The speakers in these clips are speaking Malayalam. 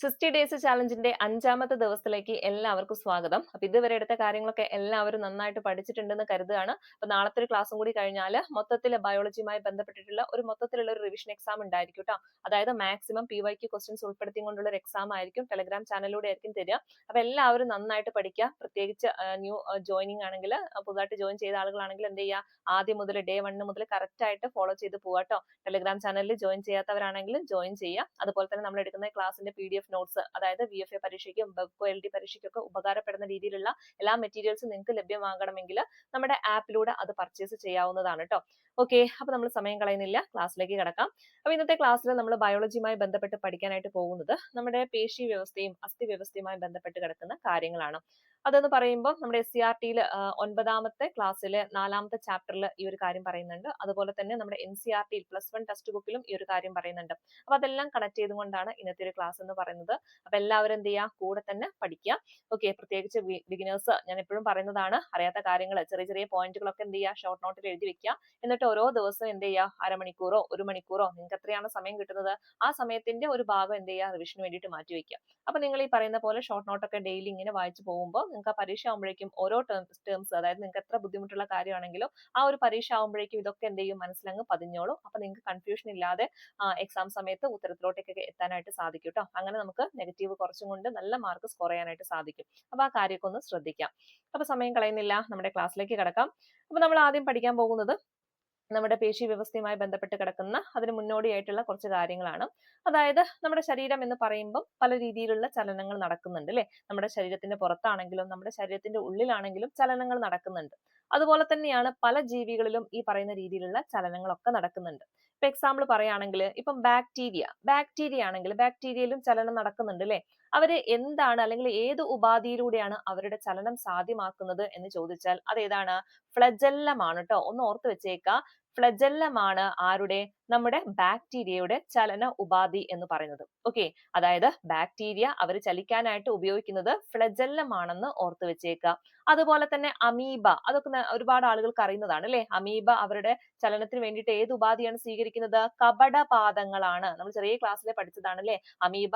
60 ഡേയ്സ് ചാലഞ്ചിന്റെ 5ാമത്തെ ദിവസത്തിലേക്ക് എല്ലാവർക്കും സ്വാഗതം. അപ്പൊ ഇതുവരെ എടുത്ത കാര്യങ്ങളൊക്കെ എല്ലാവരും നന്നായിട്ട് പഠിച്ചിട്ടുണ്ടെന്ന് കരുതുകയാണ്. അപ്പൊ നാളത്തെ ഒരു ക്ലാസ്സും കൂടി കഴിഞ്ഞാൽ മൊത്തത്തിൽ ബയോളജിയുമായി ബന്ധപ്പെട്ടിട്ടുള്ള മൊത്തത്തിലുള്ള ഒരു റിവിഷൻ എക്സാം ഉണ്ടായിരിക്കും കേട്ടോ. അതായത് മാക്സിമം PYQ ക്വസ്റ്റ്യൻസ് ഉൾപ്പെടുത്തിക്കൊണ്ടുള്ള ഒരു എക്സാം ആയിരിക്കും. ടെലഗ്രാം ചാനലിലൂടെ ആയിരിക്കും തരിക. അപ്പൊ എല്ലാവരും നന്നായിട്ട് പഠിക്കുക. പ്രത്യേകിച്ച് ന്യൂ ജോയിനിങ് ആണെങ്കിൽ, പുതുതായിട്ട് ജോയിൻ ചെയ്ത ആളുകളാണെങ്കിൽ എന്ത് ചെയ്യുക, ആദ്യം മുതൽ ഡേ 1 മുതൽ കറക്റ്റ് ആയിട്ട് ഫോളോ ചെയ്ത് പോവാ കേട്ടോ. ടെലഗ്രാം ചാനലിൽ ജോയിൻ ചെയ്യാത്തവരാണെങ്കിൽ ജോയിൻ ചെയ്യുക. അതുപോലെ തന്നെ നമ്മൾ എടുക്കുന്ന ക്ലാസ്സിന്റെ PDF നോട്ട്സ്, അതായത് VFA പരീക്ഷയ്ക്കും BEVCO LD പരീക്ഷയ്ക്കൊക്കെ ഉപകാരപ്പെടുന്ന രീതിയിലുള്ള എല്ലാ മെറ്റീരിയൽസും നിങ്ങൾക്ക് ലഭ്യമാകണമെങ്കിൽ നമ്മുടെ ആപ്പിലൂടെ അത് പർച്ചേസ് ചെയ്യാവുന്നതാണ് കേട്ടോ. ഓക്കെ, അപ്പൊ നമ്മൾ സമയം കളയുന്നില്ല, ക്ലാസ്സിലേക്ക് കിടക്കാം. അപ്പൊ ഇന്നത്തെ ക്ലാസ്സിൽ നമ്മൾ ബയോളജിയുമായി ബന്ധപ്പെട്ട് പഠിക്കാനായിട്ട് പോകുന്നത് നമ്മുടെ പേശി വ്യവസ്ഥയും അസ്ഥി വ്യവസ്ഥയുമായി ബന്ധപ്പെട്ട് കിടക്കുന്ന കാര്യങ്ങളാണ്. അതെന്ന് പറയുമ്പോൾ നമ്മുടെ SCRT-യിൽ 9ാമത്തെ ക്ലാസ്സിലെ 4ാമത്തെ ചാപ്റ്ററിൽ ഈ ഒരു കാര്യം പറയുന്നുണ്ട്. അതുപോലെ തന്നെ നമ്മുടെ NCERT +1 ടെക്സ്റ്റ് ബുക്കിലും ഈ ഒരു കാര്യം പറയുന്നുണ്ട്. അപ്പൊ അതെല്ലാം കണക്ട് ചെയ്തുകൊണ്ടാണ് ഇന്നത്തെ ഒരു ക്ലാസ് എന്ന് പറയുന്നത്. അപ്പൊ എല്ലാവരും എന്ത് ചെയ്യുക, കൂടെ തന്നെ പഠിക്കുക. ഓക്കെ, പ്രത്യേകിച്ച് ബിഗിനേഴ്സ്, ഞാൻ എപ്പോഴും പറയുന്നതാണ്, അറിയാത്ത കാര്യങ്ങൾ ചെറിയ ചെറിയ പോയിന്റുകളൊക്കെ എന്ത് ചെയ്യുക, ഷോർട്ട് നോട്ടിൽ എഴുതി വെക്കുക. എന്നിട്ട് ഓരോ ദിവസവും എന്ത് ചെയ്യുക, അരമണിക്കൂറോ 1 മണിക്കൂറോ നിങ്ങൾക്ക് എത്രയാണ് സമയം കിട്ടുന്നത്, ആ സമയത്തിന്റെ ഒരു ഭാഗം എന്ത് ചെയ്യുക, റിവിഷന് വേണ്ടിയിട്ട് മാറ്റി വെക്കുക. അപ്പൊ നിങ്ങൾ ഈ പറയുന്ന പോലെ ഷോർട്ട് നോട്ടൊക്കെ ഡെയിലി ഇങ്ങനെ വായിച്ചു പോകുമ്പോൾ നിങ്ങൾക്ക് ആ പരീക്ഷ ആകുമ്പോഴേക്കും ഓരോ ടേംസ്, അതായത് നിങ്ങൾക്ക് എത്ര ബുദ്ധിമുട്ടുള്ള കാര്യമാണെങ്കിലും ആ ഒരു പരീക്ഷ ആകുമ്പോഴേക്കും ഇതൊക്കെ എന്ത് ചെയ്യും, മനസ്സിലങ്ങ് പതിഞ്ഞോളും. അപ്പൊ നിങ്ങൾക്ക് കൺഫ്യൂഷൻ ഇല്ലാതെ എക്സാം സമയത്ത് ഉത്തരത്തിലോട്ടേക്കൊക്കെ എത്താനായിട്ട് സാധിക്കും കേട്ടോ. അങ്ങനെ നമുക്ക് നെഗറ്റീവ് കുറച്ചും കൊണ്ട് നല്ല മാർക്ക് സ്കോർ ചെയ്യാനായിട്ട് സാധിക്കും. അപ്പൊ ആ കാര്യമൊക്കെ ഒന്ന് ശ്രദ്ധിക്കാം. അപ്പൊ സമയം കളയുന്നില്ല, നമ്മുടെ ക്ലാസ്സിലേക്ക് കിടക്കാം. അപ്പൊ നമ്മൾ ആദ്യം പഠിക്കാൻ പോകുന്നത് നമ്മുടെ പേശി വ്യവസ്ഥയുമായി ബന്ധപ്പെട്ട് കിടക്കുന്ന അതിന് മുന്നോടിയായിട്ടുള്ള കുറച്ച് കാര്യങ്ങളാണ്. അതായത് നമ്മുടെ ശരീരം എന്ന് പറയുമ്പോൾ പല രീതിയിലുള്ള ചലനങ്ങൾ നടക്കുന്നുണ്ട് അല്ലെ. നമ്മുടെ ശരീരത്തിന്റെ പുറത്താണെങ്കിലും നമ്മുടെ ശരീരത്തിന്റെ ഉള്ളിലാണെങ്കിലും ചലനങ്ങൾ നടക്കുന്നുണ്ട്. അതുപോലെ തന്നെയാണ് പല ജീവികളിലും ഈ പറയുന്ന രീതിയിലുള്ള ചലനങ്ങളൊക്കെ നടക്കുന്നുണ്ട്. ഇപ്പൊ എക്സാമ്പിൾ പറയുകയാണെങ്കിൽ ഇപ്പം ബാക്ടീരിയ ആണെങ്കിൽ ബാക്ടീരിയയിലും ചലനം നടക്കുന്നുണ്ട് അല്ലെ. അവര് എന്താണ്, അല്ലെങ്കിൽ ഏത് ഉപാധിയിലൂടെയാണ് അവരുടെ ചലനം സാധ്യമാക്കുന്നത് എന്ന് ചോദിച്ചാൽ അതേതാണ്, ഫ്ലജെല്ലമാണ് ട്ടോ. ഒന്ന് ഓർത്ത് വെച്ചേക്കുക, ഫ്ലജെല്ലമാണ് ആരുടെ, നമ്മുടെ ബാക്ടീരിയയുടെ ചലന ഉപാധി എന്ന് പറയുന്നത്. ഓക്കെ, അതായത് ബാക്ടീരിയ അവർ ചലിക്കാനായിട്ട് ഉപയോഗിക്കുന്നത് ഫ്ലജെല്ലമാണെന്ന് ഓർത്ത് വെച്ചേക്കുക. അതുപോലെ തന്നെ അമീബ, അതൊക്കെ ഒരുപാട് ആളുകൾക്ക് അറിയുന്നതാണ് അല്ലെ. അമീബ അവരുടെ ചലനത്തിന് വേണ്ടിയിട്ട് ഏത് ഉപാധിയാണ് സ്വീകരിക്കുന്നത്, കപടപാദങ്ങളാണ്. നമ്മൾ ചെറിയ ക്ലാസ്സിലെ പഠിച്ചതാണ് അല്ലെ. അമീബ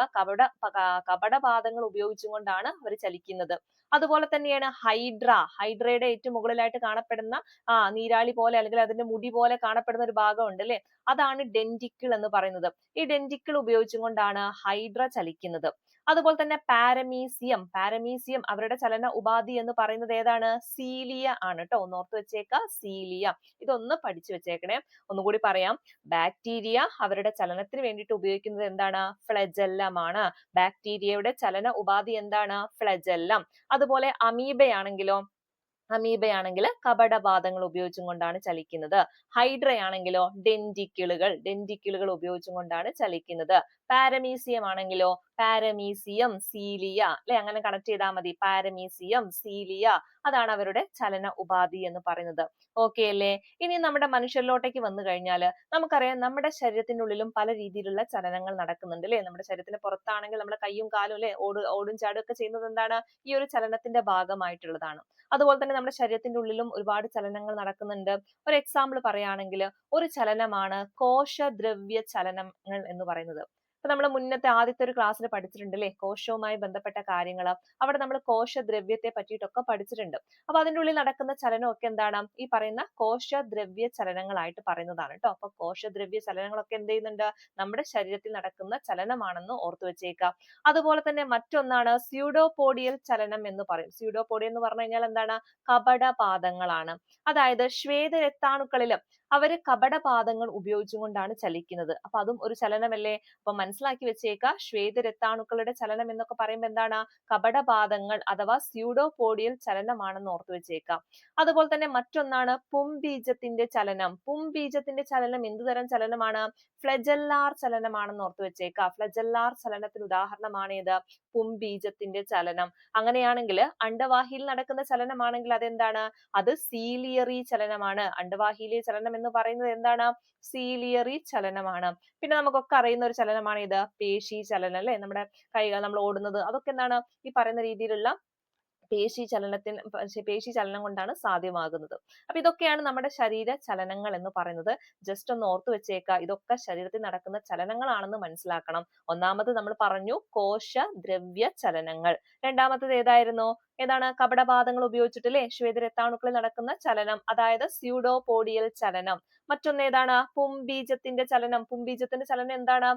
കപടപാദങ്ങൾ ഉപയോഗിച്ചുകൊണ്ടാണ് അവർ ചലിക്കുന്നത്. അതുപോലെ തന്നെയാണ് ഹൈഡ്രയുടെ ഏറ്റവും മുകളിലായിട്ട് കാണപ്പെടുന്ന നീരാളി പോലെ അല്ലെങ്കിൽ അതിന്റെ മുടി പോലെ കാണപ്പെടുന്ന ഒരു ഭാഗം ഉണ്ട് അല്ലെ, അതാണ് ഡെന്റിക്കിൾ എന്ന് പറയുന്നത്. ഈ ഡെന്റിക്കിൾ ഉപയോഗിച്ചുകൊണ്ടാണ് ഹൈഡ്ര ചലിക്കുന്നത്. അതുപോലെ തന്നെ പാരമീസിയം അവരുടെ ചലന ഉപാധി എന്ന് പറയുന്നത് ഏതാണ്, സീലിയ ആണ് ട്ടോ. ഒന്ന് ഓർത്ത് വെച്ചേക്ക, സീലിയ. ഇതൊന്ന് പഠിച്ചു വെച്ചേക്കണേ. ഒന്നുകൂടി പറയാം, ബാക്ടീരിയ അവരുടെ ചലനത്തിന് വേണ്ടിയിട്ട് ഉപയോഗിക്കുന്നത് എന്താണ്, ഫ്ലജെല്ലമാണ്. ബാക്ടീരിയയുടെ ചലന ഉപാധി എന്താണ്, ഫ്ലജെല്ലം. അതുപോലെ അമീബയാണെങ്കിൽ കപടപാദങ്ങൾ ഉപയോഗിച്ചും കൊണ്ടാണ് ചലിക്കുന്നത്. ഹൈഡ്രയാണെങ്കിലോ ഡെന്റിക്കിളുകൾ ഉപയോഗിച്ചും കൊണ്ടാണ് ചലിക്കുന്നത്. പാരമീസിയം ആണെങ്കിലോ പാരമീസിയം, സീലിയ അല്ലെ, അങ്ങനെ കണക്ട് ചെയ്താൽ മതി. പാരമീസിയം, സീലിയ, അതാണ് അവരുടെ ചലന ഉപാധി എന്ന് പറയുന്നത്. ഓക്കെ അല്ലേ. ഇനി നമ്മുടെ മനുഷ്യരിലോട്ടേക്ക് വന്നു കഴിഞ്ഞാൽ നമുക്കറിയാം, നമ്മുടെ ശരീരത്തിന്റെ ഉള്ളിലും പല രീതിയിലുള്ള ചലനങ്ങൾ നടക്കുന്നുണ്ട് അല്ലെ. നമ്മുടെ ശരീരത്തിന് പുറത്താണെങ്കിൽ നമ്മുടെ കൈയും കാലും അല്ലെ ഓടും ചാടും ഒക്കെ ചെയ്യുന്നത് എന്താണ്, ഈ ഒരു ചലനത്തിന്റെ ഭാഗമായിട്ടുള്ളതാണ്. അതുപോലെ തന്നെ നമ്മുടെ ശരീരത്തിന്റെ ഉള്ളിലും ഒരുപാട് ചലനങ്ങൾ നടക്കുന്നുണ്ട്. ഒരു എക്സാമ്പിൾ പറയുകയാണെങ്കിൽ ഒരു ചലനമാണ് കോശദ്രവ്യ ചലനങ്ങൾ എന്ന് പറയുന്നത്. ഇപ്പൊ നമ്മൾ മുന്നത്തെ ആദ്യത്തെ ഒരു ക്ലാസ്സിൽ പഠിച്ചിട്ടുണ്ട് അല്ലെ, കോശവുമായി ബന്ധപ്പെട്ട കാര്യങ്ങൾ. അവിടെ നമ്മൾ കോശദ്രവ്യത്തെ പറ്റിയിട്ടൊക്കെ പഠിച്ചിട്ടുണ്ട്. അപ്പൊ അതിന്റെ ഉള്ളിൽ നടക്കുന്ന ചലനമൊക്കെ എന്താണ്, ഈ പറയുന്ന കോശദ്രവ്യ ചലനങ്ങളായിട്ട് പറയുന്നതാണ് കേട്ടോ. അപ്പൊ കോശദ്രവ്യ ചലനങ്ങളൊക്കെ എന്ത് ചെയ്യുന്നുണ്ട്, നമ്മുടെ ശരീരത്തിൽ നടക്കുന്ന ചലനമാണെന്ന് ഓർത്തു വെച്ചേക്കുക. അതുപോലെ തന്നെ മറ്റൊന്നാണ് സ്യൂഡോപോഡിയൽ ചലനം എന്ന് പറയും. സ്യൂഡോപോഡിയ എന്ന് പറഞ്ഞു കഴിഞ്ഞാൽ എന്താണ്, കപടപാദങ്ങളാണ്. അതായത് ശ്വേതരക്താണുക്കളിൽ അവര് കപടപാദങ്ങൾ ഉപയോഗിച്ചുകൊണ്ടാണ് ചലിക്കുന്നത്. അപ്പൊ അതും ഒരു ചലനമല്ലേ. അപ്പൊ മനസ്സിലാക്കി വെച്ചേക്കുക, ശ്വേതരക്താണുക്കളുടെ ചലനം എന്നൊക്കെ പറയുമ്പോൾ എന്താണ്, കപടപാദങ്ങൾ അഥവാ സ്യൂഡോപോഡിയൽ ചലനമാണെന്ന് ഓർത്തു വെച്ചേക്കുക. അതുപോലെ തന്നെ മറ്റൊന്നാണ് പുംബീജത്തിന്റെ ചലനം. പുംബീജത്തിന്റെ ചലനം എന്ത് തരം ചലനമാണ്, ഫ്ലജെല്ലാർ ചലനമാണെന്ന് ഓർത്തു വെച്ചേക്കുക. ഫ്ലജെല്ലാർ ചലനത്തിന് ഉദാഹരണമാണ് ഏത്, പുംബീജത്തിന്റെ ചലനം. അങ്ങനെയാണെങ്കിൽ അണ്ഡവാഹിയിൽ നടക്കുന്ന ചലനമാണെങ്കിൽ അതെന്താണ്, അത് സീലിയറി ചലനമാണ്. അണ്ഡവാഹിയിലെ ചലനം എന്ന് പറയുന്നത് എന്താണ്, സീലിയറി ചലനമാണ്. പിന്നെ നമുക്കൊക്കെ അറിയുന്ന ഒരു ചലനമാണ് ഇത് പേശി ചലനം അല്ലെ. നമ്മുടെ കൈകൾ നമ്മൾ ഓടുന്നത്, അതൊക്കെ എന്താണ്, ഈ പറയുന്ന രീതിയിലുള്ള പേശി ചലനം കൊണ്ടാണ് സാധ്യമാകുന്നത്. അപ്പൊ ഇതൊക്കെയാണ് നമ്മുടെ ശരീര ചലനങ്ങൾ എന്ന് പറയുന്നത്. ജസ്റ്റ് ഒന്ന് ഓർത്തു വെച്ചേക്കുക, ഇതൊക്കെ ശരീരത്തിൽ നടക്കുന്ന ചലനങ്ങളാണെന്ന് മനസ്സിലാക്കണം. ഒന്നാമത് നമ്മൾ പറഞ്ഞു കോശ ദ്രവ്യ ചലനങ്ങൾ. രണ്ടാമത്തത് ഏതായിരുന്നു? ഏതാണ്? കപടപാദങ്ങൾ ഉപയോഗിച്ചിട്ട് അല്ലെ ശ്വേതരക്താണുക്കളിൽ നടക്കുന്ന ചലനം, അതായത് സ്യൂഡോപോഡിയൽ ചലനം. മറ്റൊന്ന് ഏതാണ്? പുംബീജത്തിന്റെ ചലനം. പുംബീജത്തിന്റെ ചലനം എന്താണ്?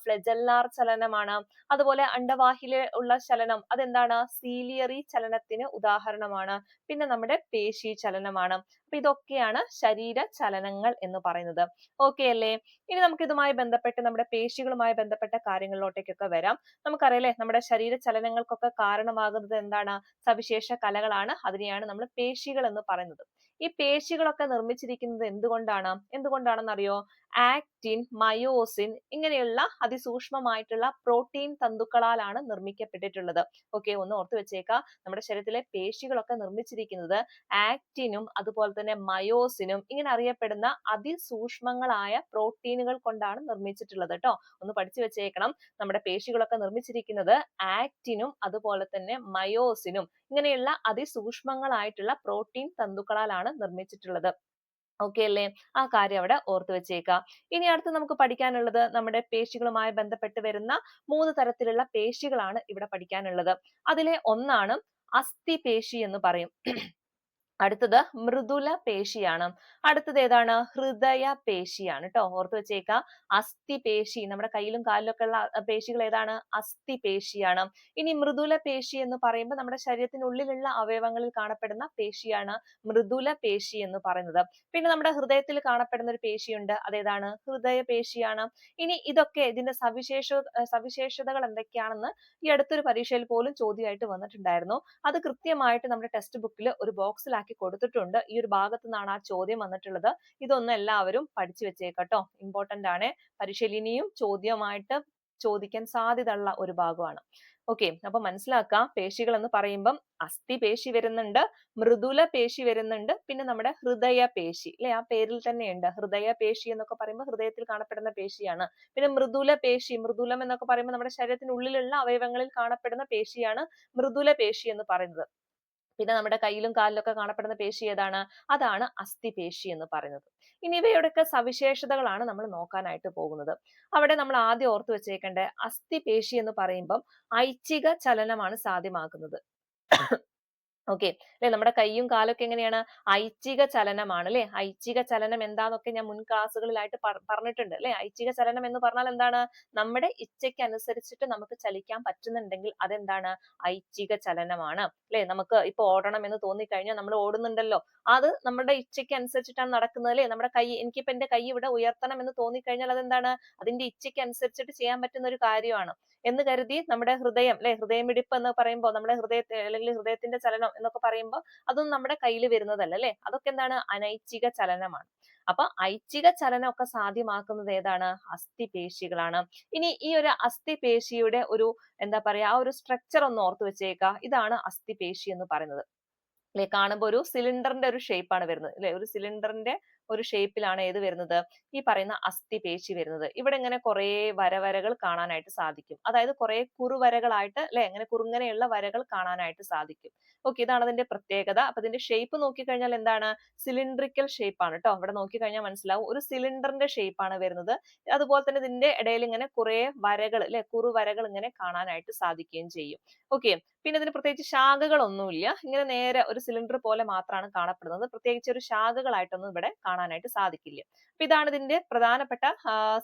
ഫ്ലെജല്ലാർ ചലനമാണ്. അതുപോലെ അണ്ഡവാഹിയിലെ ഉള്ള ചലനം അതെന്താണ്? സീലിയറി ചലനത്തിന് ഉദാഹരണമാണ്. പിന്നെ നമ്മുടെ പേശി ചലനമാണ്. അപ്പൊ ഇതൊക്കെയാണ് ശരീര ചലനങ്ങൾ എന്ന് പറയുന്നത്. ഓക്കെ അല്ലേ? ഇനി നമുക്ക് ഇതുമായി ബന്ധപ്പെട്ട് നമ്മുടെ പേശികളുമായി ബന്ധപ്പെട്ട കാര്യങ്ങളിലോട്ടേക്കൊക്കെ വരാം. നമുക്കറിയാലേ നമ്മുടെ ശരീര ചലനങ്ങൾക്കൊക്കെ കാരണമാകുന്നത് എന്താണ്? സവിശേഷ കലകളാണ്. അതിനെയാണ് നമ്മൾ പേശികൾ എന്ന് പറയുന്നത്. ഈ പേശികളൊക്കെ നിർമ്മിച്ചിരിക്കുന്നത് എന്തുകൊണ്ടാണെന്നറിയോ? ആക്റ്റിൻ, മയോസിൻ ഇങ്ങനെയുള്ള അതിസൂക്ഷ്മമായിട്ടുള്ള പ്രോട്ടീൻ തന്തുക്കളാലാണ് നിർമ്മിക്കപ്പെട്ടിട്ടുള്ളത്. ഓക്കെ, ഒന്ന് ഓർത്തു വെച്ചേക്കാം. നമ്മുടെ ശരീരത്തിലെ പേശികളൊക്കെ നിർമ്മിച്ചിരിക്കുന്നത് ആക്റ്റിനും അതുപോലെ തന്നെ മയോസിനും ഇങ്ങനെ അറിയപ്പെടുന്ന അതിസൂക്ഷ്മങ്ങളായ പ്രോട്ടീനുകൾ കൊണ്ടാണ് നിർമ്മിച്ചിട്ടുള്ളത് കേട്ടോ. ഒന്ന് പഠിച്ചു വെച്ചേക്കണം. നമ്മുടെ പേശികളൊക്കെ നിർമ്മിച്ചിരിക്കുന്നത് ആക്റ്റിനും അതുപോലെ തന്നെ മയോസിനും ഇങ്ങനെയുള്ള അതിസൂക്ഷ്മങ്ങളായിട്ടുള്ള പ്രോട്ടീൻ തന്തുക്കളാലാണ് നിർമ്മിച്ചിട്ടുള്ളത്. ഓക്കെ അല്ലേ? ആ കാര്യം അവിടെ ഓർത്തു വെച്ചേക്കാം. ഇനി അടുത്ത് നമുക്ക് പഠിക്കാനുള്ളത് നമ്മുടെ പേശികളുമായി ബന്ധപ്പെട്ട് വരുന്ന 3 തരത്തിലുള്ള പേശികളാണ് ഇവിടെ പഠിക്കാനുള്ളത്. അതിലെ ഒന്നാണ് അസ്ഥിപേശി എന്ന് പറയും. അടുത്തത് മൃദുല പേശിയാണ്. അടുത്തത് ഏതാണ്? ഹൃദയ പേശിയാണ് ട്ടോ. ഓർത്തു വെച്ചേക്കാം. അസ്ഥിപേശി, നമ്മുടെ കയ്യിലും കാലിലൊക്കെ ഉള്ള പേശികൾ ഏതാണ്? അസ്ഥിപേശിയാണ്. ഇനി മൃദുല പേശി എന്ന് പറയുമ്പോൾ നമ്മുടെ ശരീരത്തിനുള്ളിലുള്ള അവയവങ്ങളിൽ കാണപ്പെടുന്ന പേശിയാണ് മൃദുല പേശി എന്ന് പറയുന്നത്. പിന്നെ നമ്മുടെ ഹൃദയത്തിൽ കാണപ്പെടുന്ന ഒരു പേശിയുണ്ട്, അതേതാണ്? ഹൃദയ പേശിയാണ്. ഇനി ഇതൊക്കെ ഇതിന്റെ സവിശേഷതകൾ എന്തൊക്കെയാണെന്ന് ഈ അടുത്തൊരു പരീക്ഷയിൽ പോലും ചോദ്യമായിട്ട് വന്നിട്ടുണ്ടായിരുന്നു. അത് കൃത്യമായിട്ട് നമ്മുടെ ടെക്സ്റ്റ് ബുക്കിൽ ഒരു ബോക്സിലാക്കി കൊടുത്തിട്ടുണ്ട്. ഈ ഒരു ഭാഗത്ത് നിന്നാണ് ആ ചോദ്യം വന്നിട്ടുള്ളത്. ഇതൊന്നും എല്ലാവരും പഠിച്ചു വെച്ചേക്കട്ടോ. ഇമ്പോർട്ടന്റ് ആണ്. പരീക്ഷയിൽ ഇനിയും ചോദ്യമായിട്ട് ചോദിക്കാൻ സാധ്യതയുള്ള ഒരു ഭാഗമാണ്. ഓക്കെ, അപ്പൊ മനസ്സിലാക്കാം. പേശികൾ എന്ന് പറയുമ്പം അസ്ഥിപേശി വരുന്നുണ്ട്, മൃദുല പേശി വരുന്നുണ്ട്, പിന്നെ നമ്മുടെ ഹൃദയ പേശി അല്ലെ, ആ പേരിൽ തന്നെയുണ്ട്. ഹൃദയ പേശി എന്നൊക്കെ പറയുമ്പോൾ ഹൃദയത്തിൽ കാണപ്പെടുന്ന പേശിയാണ്. പിന്നെ മൃദുല പേശി, മൃദുലം എന്നൊക്കെ പറയുമ്പോൾ നമ്മുടെ ശരീരത്തിനുള്ളിലുള്ള അവയവങ്ങളിൽ കാണപ്പെടുന്ന പേശിയാണ് മൃദുല പേശി എന്ന് പറയുന്നത്. പിന്നെ നമ്മുടെ കയ്യിലും കാലിലൊക്കെ കാണപ്പെടുന്ന പേശി ഏതാണ്? അതാണ് അസ്ഥിപേശി എന്ന് പറയുന്നത്. ഇനി ഇവയുടെയൊക്കെ സവിശേഷതകളാണ് നമ്മൾ നോക്കാനായിട്ട് പോകുന്നത്. അവിടെ നമ്മൾ ആദ്യം ഓർത്തു വെച്ചേക്കേണ്ട അസ്ഥിപേശി എന്ന് പറയുമ്പം ഐച്ഛിക ചലനമാണ് സാധ്യമാക്കുന്നത്. ഓക്കെ അല്ലെ, നമ്മുടെ കൈയും കാലൊക്കെ എങ്ങനെയാണ്? ഐച്ഛിക ചലനമാണ് അല്ലെ. ഐച്ഛിക ചലനം എന്താന്നൊക്കെ ഞാൻ മുൻ ക്ലാസ്സുകളിലായിട്ട് പറഞ്ഞിട്ടുണ്ട് അല്ലെ. ഐച്ഛിക ചലനം എന്ന് പറഞ്ഞാൽ എന്താണ്? നമ്മുടെ ഇച്ഛയ്ക്ക് അനുസരിച്ചിട്ട് നമുക്ക് ചലിക്കാൻ പറ്റുന്നുണ്ടെങ്കിൽ അതെന്താണ്? ഐച്ഛിക ചലനമാണ് അല്ലെ. നമുക്ക് ഇപ്പൊ ഓടണം എന്ന് തോന്നിക്കഴിഞ്ഞാൽ നമ്മൾ ഓടുന്നുണ്ടല്ലോ, അത് നമ്മുടെ ഇച്ഛയ്ക്ക് അനുസരിച്ചിട്ടാണ് നടക്കുന്നത് അല്ലെ. നമ്മുടെ കൈ, എനിക്കിപ്പോ എന്റെ കൈ ഇവിടെ ഉയർത്തണം എന്ന് തോന്നിക്കഴിഞ്ഞാൽ അതെന്താണ്? അതിന്റെ ഇച്ഛയ്ക്ക് അനുസരിച്ചിട്ട് ചെയ്യാൻ പറ്റുന്ന ഒരു കാര്യമാണ് എന്ന് കരുതി നമ്മുടെ ഹൃദയം അല്ലെ, ഹൃദയമിടിപ്പ് എന്ന് പറയുമ്പോൾ നമ്മുടെ ഹൃദയത്തെ അല്ലെങ്കിൽ ഹൃദയത്തിന്റെ ചലനം എന്നൊക്കെ പറയുമ്പോൾ അതൊന്നും നമ്മുടെ കയ്യിൽ വരുന്നതല്ല അല്ലെ. അതൊക്കെ എന്താണ്? അനൈച്ഛിക ചലനമാണ്. അപ്പൊ ഐച്ഛിക ചലനം ഒക്കെ സാധ്യമാക്കുന്നത് ഏതാണ്? അസ്ഥിപേശികളാണ്. ഇനി ഈ ഒരു അസ്ഥിപേശിയുടെ ഒരു എന്താ പറയാ, ആ ഒരു സ്ട്രക്ചർ ഒന്ന് ഓർത്തു വെച്ചേക്കുക. ഇതാണ് അസ്ഥിപേശി എന്ന് പറയുന്നത് അല്ലെ. കാണുമ്പോൾ ഒരു സിലിണ്ടറിന്റെ ഒരു ഷേപ്പ് ആണ് വരുന്നത് അല്ലെ. ഒരു സിലിണ്ടറിന്റെ ഒരു ഷേപ്പിലാണ് ഏത് വരുന്നത്? ഈ പറയുന്ന അസ്ഥിപേശി വരുന്നത്. ഇവിടെ ഇങ്ങനെ കുറെ വരകൾ കാണാനായിട്ട് സാധിക്കും. അതായത് കുറെ കുറുവരകളായിട്ട് അല്ലെ, ഇങ്ങനെ കുറുങ്ങനെയുള്ള വരകൾ കാണാനായിട്ട് സാധിക്കും. ഓക്കെ, ഇതാണ് അതിന്റെ പ്രത്യേകത. അപ്പൊ ഇതിന്റെ ഷേപ്പ് നോക്കിക്കഴിഞ്ഞാൽ എന്താണ്? സിലിണ്ടറിക്കൽ ഷേപ്പ് ആണ് കേട്ടോ. ഇവിടെ നോക്കിക്കഴിഞ്ഞാൽ മനസ്സിലാവും, ഒരു സിലിണ്ടറിന്റെ ഷേപ്പ് ആണ് വരുന്നത്. അതുപോലെ തന്നെ ഇതിന്റെ ഇടയിൽ ഇങ്ങനെ കുറെ വരകൾ അല്ലെ, കുറുവരകൾ ഇങ്ങനെ കാണാനായിട്ട് സാധിക്കുകയും ചെയ്യും. ഓക്കെ, പിന്നെ ഇതിന് പ്രത്യേകിച്ച് ശാഖകളൊന്നുമില്ല. ഇങ്ങനെ നേരെ ഒരു സിലിണ്ടർ പോലെ മാത്രമാണ് കാണപ്പെടുന്നത്. പ്രത്യേകിച്ച് ഒരു ശാഖകളായിട്ടൊന്നും ഇവിടെ കാണാനായിട്ട് സാധിക്കില്ല. അപ്പൊ ഇതാണ് ഇതിന്റെ പ്രധാനപ്പെട്ട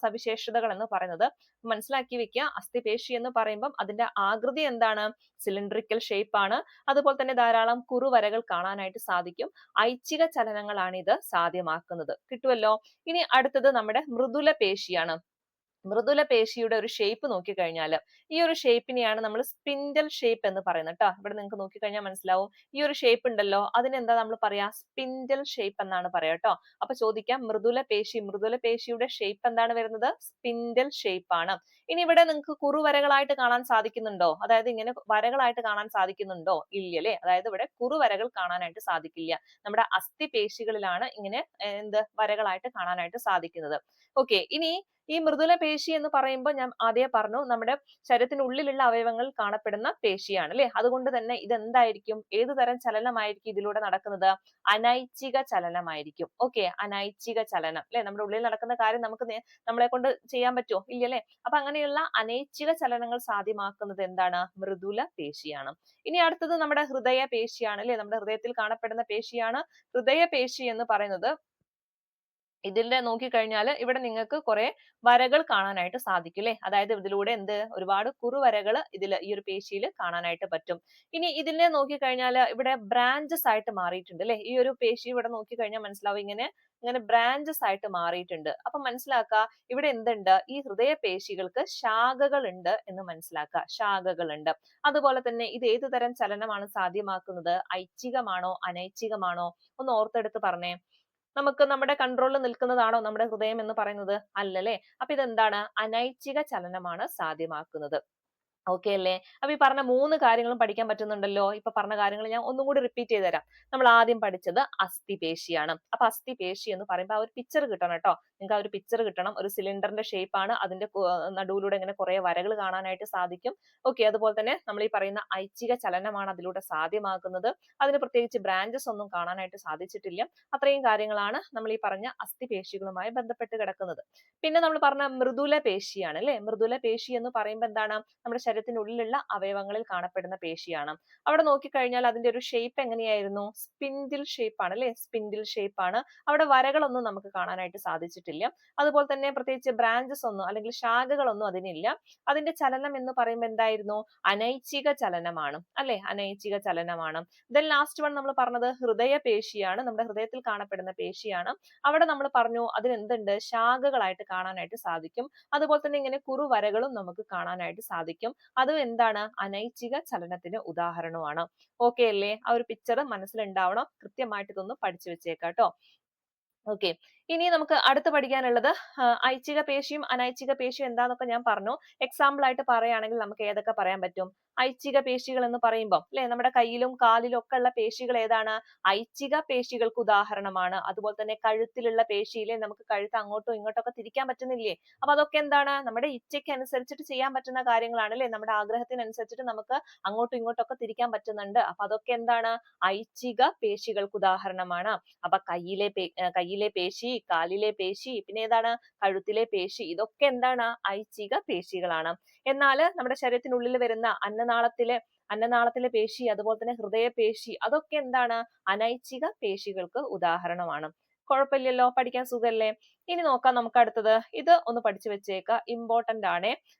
സവിശേഷതകൾ എന്ന് പറയുന്നത്. മനസ്സിലാക്കി വെക്കുക. അസ്ഥിപേശി എന്ന് പറയുമ്പം അതിന്റെ ആകൃതി എന്താണ്? സിലിണ്ടറിക്കൽ ഷേപ്പ് ആണ്. അതുപോലെ തന്നെ ധാരാളം കുറുവരകൾ കാണാനായിട്ട് സാധിക്കും. ഐച്ഛിക ചലനങ്ങളാണ് ഇത് സാധ്യമാക്കുന്നത്. കിട്ടുമല്ലോ. ഇനി അടുത്തത് നമ്മുടെ മൃദുല പേശിയാണ്. മൃദുല പേശിയുടെ ഒരു ഷേപ്പ് നോക്കിക്കഴിഞ്ഞാൽ ഈ ഒരു ഷേപ്പിനെയാണ് നമ്മൾ സ്പിൻഡൽ ഷേപ്പ് എന്ന് പറയുന്നത് കേട്ടോ. ഇവിടെ നിങ്ങൾക്ക് നോക്കിക്കഴിഞ്ഞാൽ മനസ്സിലാവും. ഈ ഒരു ഷേപ്പ് ഉണ്ടല്ലോ, അതിനെന്താ നമ്മൾ പറയാ? സ്പിൻഡൽ ഷേപ്പ് എന്നാണ് പറയാ കേട്ടോ. അപ്പൊ ചോദിക്കാം, മൃദുല പേശിയുടെ ഷേപ്പ് എന്താണ് വരുന്നത്? സ്പിൻഡൽ ഷേപ്പ് ആണ്. ഇനി ഇവിടെ നിങ്ങൾക്ക് കുറുവരകളായിട്ട് കാണാൻ സാധിക്കുന്നുണ്ടോ? അതായത് ഇങ്ങനെ വരകളായിട്ട് കാണാൻ സാധിക്കുന്നുണ്ടോ? ഇല്ലല്ലേ. അതായത് ഇവിടെ കുറുവരകൾ കാണാനായിട്ട് സാധിക്കില്ല. നമ്മുടെ അസ്ഥിപേശികളിലാണ് ഇങ്ങനെ വരകളായിട്ട് കാണാനായിട്ട് സാധിക്കുന്നത്. ഓക്കെ, ഇനി ഈ മൃദുല പേശി എന്ന് പറയുമ്പോൾ ഞാൻ ആദ്യം പറഞ്ഞു നമ്മുടെ ശരീരത്തിനുള്ളിലുള്ള അവയവങ്ങളിൽ കാണപ്പെടുന്ന പേശിയാണ് അല്ലെ. അതുകൊണ്ട് തന്നെ ഇത് എന്തായിരിക്കും, ഏതു തരം ചലനമായിരിക്കും ഇതിലൂടെ നടക്കുന്നത്? അനൈച്ഛിക ചലനമായിരിക്കും. ഓക്കെ, അനൈച്ഛിക ചലനം അല്ലെ. നമ്മുടെ ഉള്ളിൽ നടക്കുന്ന കാര്യം നമ്മളെ കൊണ്ട് ചെയ്യാൻ പറ്റുമോ? ഇല്ലല്ലേ. അപ്പൊ അങ്ങനെയുള്ള അനൈച്ഛിക ചലനങ്ങൾ സാധ്യമാക്കുന്നത് എന്താണ്? മൃദുല പേശിയാണ്. ഇനി അടുത്തത് നമ്മുടെ ഹൃദയ പേശിയാണ് അല്ലെ. നമ്മുടെ ഹൃദയത്തിൽ കാണപ്പെടുന്ന പേശിയാണ് ഹൃദയ പേശി എന്ന് പറയുന്നത്. ഇതിന്റെ നോക്കിക്കഴിഞ്ഞാൽ ഇവിടെ നിങ്ങൾക്ക് കുറെ വരകൾ കാണാനായിട്ട് സാധിക്കും അല്ലെ. അതായത് ഇതിലൂടെ ഒരുപാട് കുറുവരകൾ ഈ ഒരു പേശിയിൽ കാണാനായിട്ട് പറ്റും. ഇനി ഇതിനെ നോക്കിക്കഴിഞ്ഞാൽ ഇവിടെ ബ്രാഞ്ചസ് ആയിട്ട് മാറിയിട്ടുണ്ട് അല്ലെ. ഈ ഒരു പേശി ഇവിടെ നോക്കിക്കഴിഞ്ഞാൽ മനസ്സിലാവും ഇങ്ങനെ ബ്രാഞ്ചസ് ആയിട്ട് മാറിയിട്ടുണ്ട്. അപ്പൊ മനസ്സിലാക്കുക ഇവിടെ എന്തുണ്ട്, ഈ ഹൃദയ പേശികൾക്ക് ശാഖകൾ ഉണ്ട് എന്ന് മനസ്സിലാക്കുക. ശാഖകൾ ഉണ്ട്. അതുപോലെ തന്നെ ഇത് ഏതു തരം ചലനമാണ് സാധ്യമാക്കുന്നത്? ഐച്ഛികമാണോ അനൈച്ഛികമാണോ? ഒന്ന് ഓർത്തെടുത്ത് പറഞ്ഞേ. നമുക്ക് നമ്മുടെ കൺട്രോളിൽ നിൽക്കുന്നതാണോ നമ്മുടെ ഹൃദയം എന്ന് പറയുന്നത്? അല്ലല്ലേ. അപ്പൊ ഇതെന്താണ്? അനൈച്ഛിക ചലനമാണ് സാധ്യമാക്കുന്നത്. ഓക്കെ അല്ലേ. അപ്പൊ ഈ പറഞ്ഞ 3 കാര്യങ്ങളും പഠിക്കാൻ പറ്റുന്നുണ്ടല്ലോ. ഇപ്പൊ പറഞ്ഞ കാര്യങ്ങൾ ഞാൻ ഒന്നും കൂടി റിപ്പീറ്റ് ചെയ്ത് തരാം. നമ്മൾ ആദ്യം പഠിച്ചത് അസ്ഥിപേശിയാണ്. അപ്പൊ അസ്ഥിപേശി എന്ന് പറയുമ്പോൾ ആ ഒരു പിക്ചർ കിട്ടണം കേട്ടോ. നിങ്ങൾക്ക് ആ ഒരു പിക്ചർ കിട്ടണം. ഒരു സിലിണ്ടറിന്റെ ഷേപ്പ് ആണ്. അതിന്റെ നടുവിലൂടെ ഇങ്ങനെ കുറെ വരകൾ കാണാനായിട്ട് സാധിക്കും. ഓക്കെ, അതുപോലെ തന്നെ നമ്മൾ ഈ പറയുന്ന ഐച്ഛിക ചലനമാണ് അതിലൂടെ സാധ്യമാക്കുന്നത്. അതിന് പ്രത്യേകിച്ച് ബ്രാഞ്ചസ് ഒന്നും കാണാനായിട്ട് സാധിച്ചിട്ടില്ല. അത്രയും കാര്യങ്ങളാണ് നമ്മൾ ഈ പറഞ്ഞ അസ്ഥിപേശികളുമായി ബന്ധപ്പെട്ട് കിടക്കുന്നത്. പിന്നെ നമ്മൾ പറഞ്ഞ മൃദുല പേശിയാണ് അല്ലെ. മൃദുല പേശി എന്ന് പറയുമ്പോൾ എന്താണ്? നമ്മുടെ ശരീരത്തിനുള്ളിലുള്ള അവയവങ്ങളിൽ കാണപ്പെടുന്ന പേശിയാണ്. അവിടെ നോക്കിക്കഴിഞ്ഞാൽ അതിന്റെ ഒരു ഷേപ്പ് എങ്ങനെയായിരുന്നു? സ്പിൻഡിൽ ഷേപ്പ് ആണ് അല്ലെ. സ്പിൻഡിൽ ഷേപ്പ് ആണ്. അവിടെ വരകളൊന്നും നമുക്ക് കാണാനായിട്ട് സാധിച്ചിട്ടില്ല. അതുപോലെ തന്നെ പ്രത്യേകിച്ച് ബ്രാഞ്ചസ് ഒന്നും അല്ലെങ്കിൽ ശാഖകളൊന്നും അതിനില്ല. അതിന്റെ ചലനം എന്ന് പറയുമ്പോൾ എന്തായിരുന്നു? അനൈച്ഛിക ചലനമാണ് അല്ലെ. അനൈച്ഛിക ചലനമാണ്. ദെൻ ലാസ്റ്റ് വൺ നമ്മൾ പറഞ്ഞത് ഹൃദയ പേശിയാണ്. നമ്മുടെ ഹൃദയത്തിൽ കാണപ്പെടുന്ന പേശിയാണ്. അവിടെ നമ്മൾ പറഞ്ഞു അതിന് എന്തുണ്ട്? ശാഖകളായിട്ട് കാണാനായിട്ട് സാധിക്കും. അതുപോലെ തന്നെ ഇങ്ങനെ കുറുവരകളും നമുക്ക് കാണാനായിട്ട് സാധിക്കും. അതും എന്താണ്? അനൈച്ഛിക ചലനത്തിന് ഉദാഹരണമാണ്. ഓക്കെ അല്ലേ. ആ ഒരു പിക്ചർ മനസ്സിലുണ്ടാവണം. കൃത്യമായിട്ട് ഇതൊന്ന് പഠിച്ചു വെച്ചേക്കാട്ടോ. ഓക്കെ, ഇനി നമുക്ക് അടുത്ത് പഠിക്കാനുള്ളത് ഐച്ഛിക പേശിയും അനൈച്ഛിക പേശിയും എന്താന്നൊക്കെ ഞാൻ പറഞ്ഞു. എക്സാമ്പിൾ ആയിട്ട് പറയുകയാണെങ്കിൽ നമുക്ക് ഏതൊക്കെ പറയാൻ പറ്റും? ഐച്ഛിക പേശികൾ എന്ന് പറയുമ്പോൾ അല്ലെ, നമ്മുടെ കയ്യിലും കാലിലും ഒക്കെ ഉള്ള പേശികൾ ഏതാണ്? ഐച്ഛിക പേശികൾക്ക് ഉദാഹരണമാണ്. അതുപോലെ തന്നെ കഴുത്തിലുള്ള പേശിയിലെ നമുക്ക് കഴുത്ത് അങ്ങോട്ടും ഇങ്ങോട്ടും ഒക്കെ തിരിക്കാൻ പറ്റുന്നില്ലേ? അപ്പൊ അതൊക്കെ എന്താണ്? നമ്മുടെ ഇച്ഛയ്ക്ക് അനുസരിച്ചിട്ട് ചെയ്യാൻ പറ്റുന്ന കാര്യങ്ങളാണ് അല്ലെ. നമ്മുടെ ആഗ്രഹത്തിനനുസരിച്ചിട്ട് നമുക്ക് അങ്ങോട്ടും ഇങ്ങോട്ടും ഒക്കെ തിരിക്കാൻ പറ്റുന്നുണ്ട്. അപ്പൊ അതൊക്കെ എന്താണ്? ഐച്ഛിക പേശികൾക്ക് ഉദാഹരണമാണ്. അപ്പൊ കയ്യിലെ പേശി, കാലിലെ പേശി, പിന്നെ ഏതാണ്? കഴുത്തിലെ പേശി. ഇതൊക്കെ എന്താണ്? ഐച്ഛിക പേശികളാണ്. എന്നാൽ നമ്മുടെ ശരീരത്തിനുള്ളിൽ വരുന്ന അന്നനാളത്തിലെ പേശി, അതുപോലെ തന്നെ ഹൃദയപേശി, അതൊക്കെ എന്താണ്? അനൈച്ഛിക പേശികൾക്ക് ഉദാഹരണമാണ്. കുഴപ്പമില്ലല്ലോ, പഠിക്കാൻ സുഖല്ലേ. ഇനി നോക്കാം നമുക്ക് അടുത്തത്. ഇത് ഒന്ന് പഠിച്ചു വെച്ചേക്ക, ഇമ്പോർട്ടന്റ് ആണ്.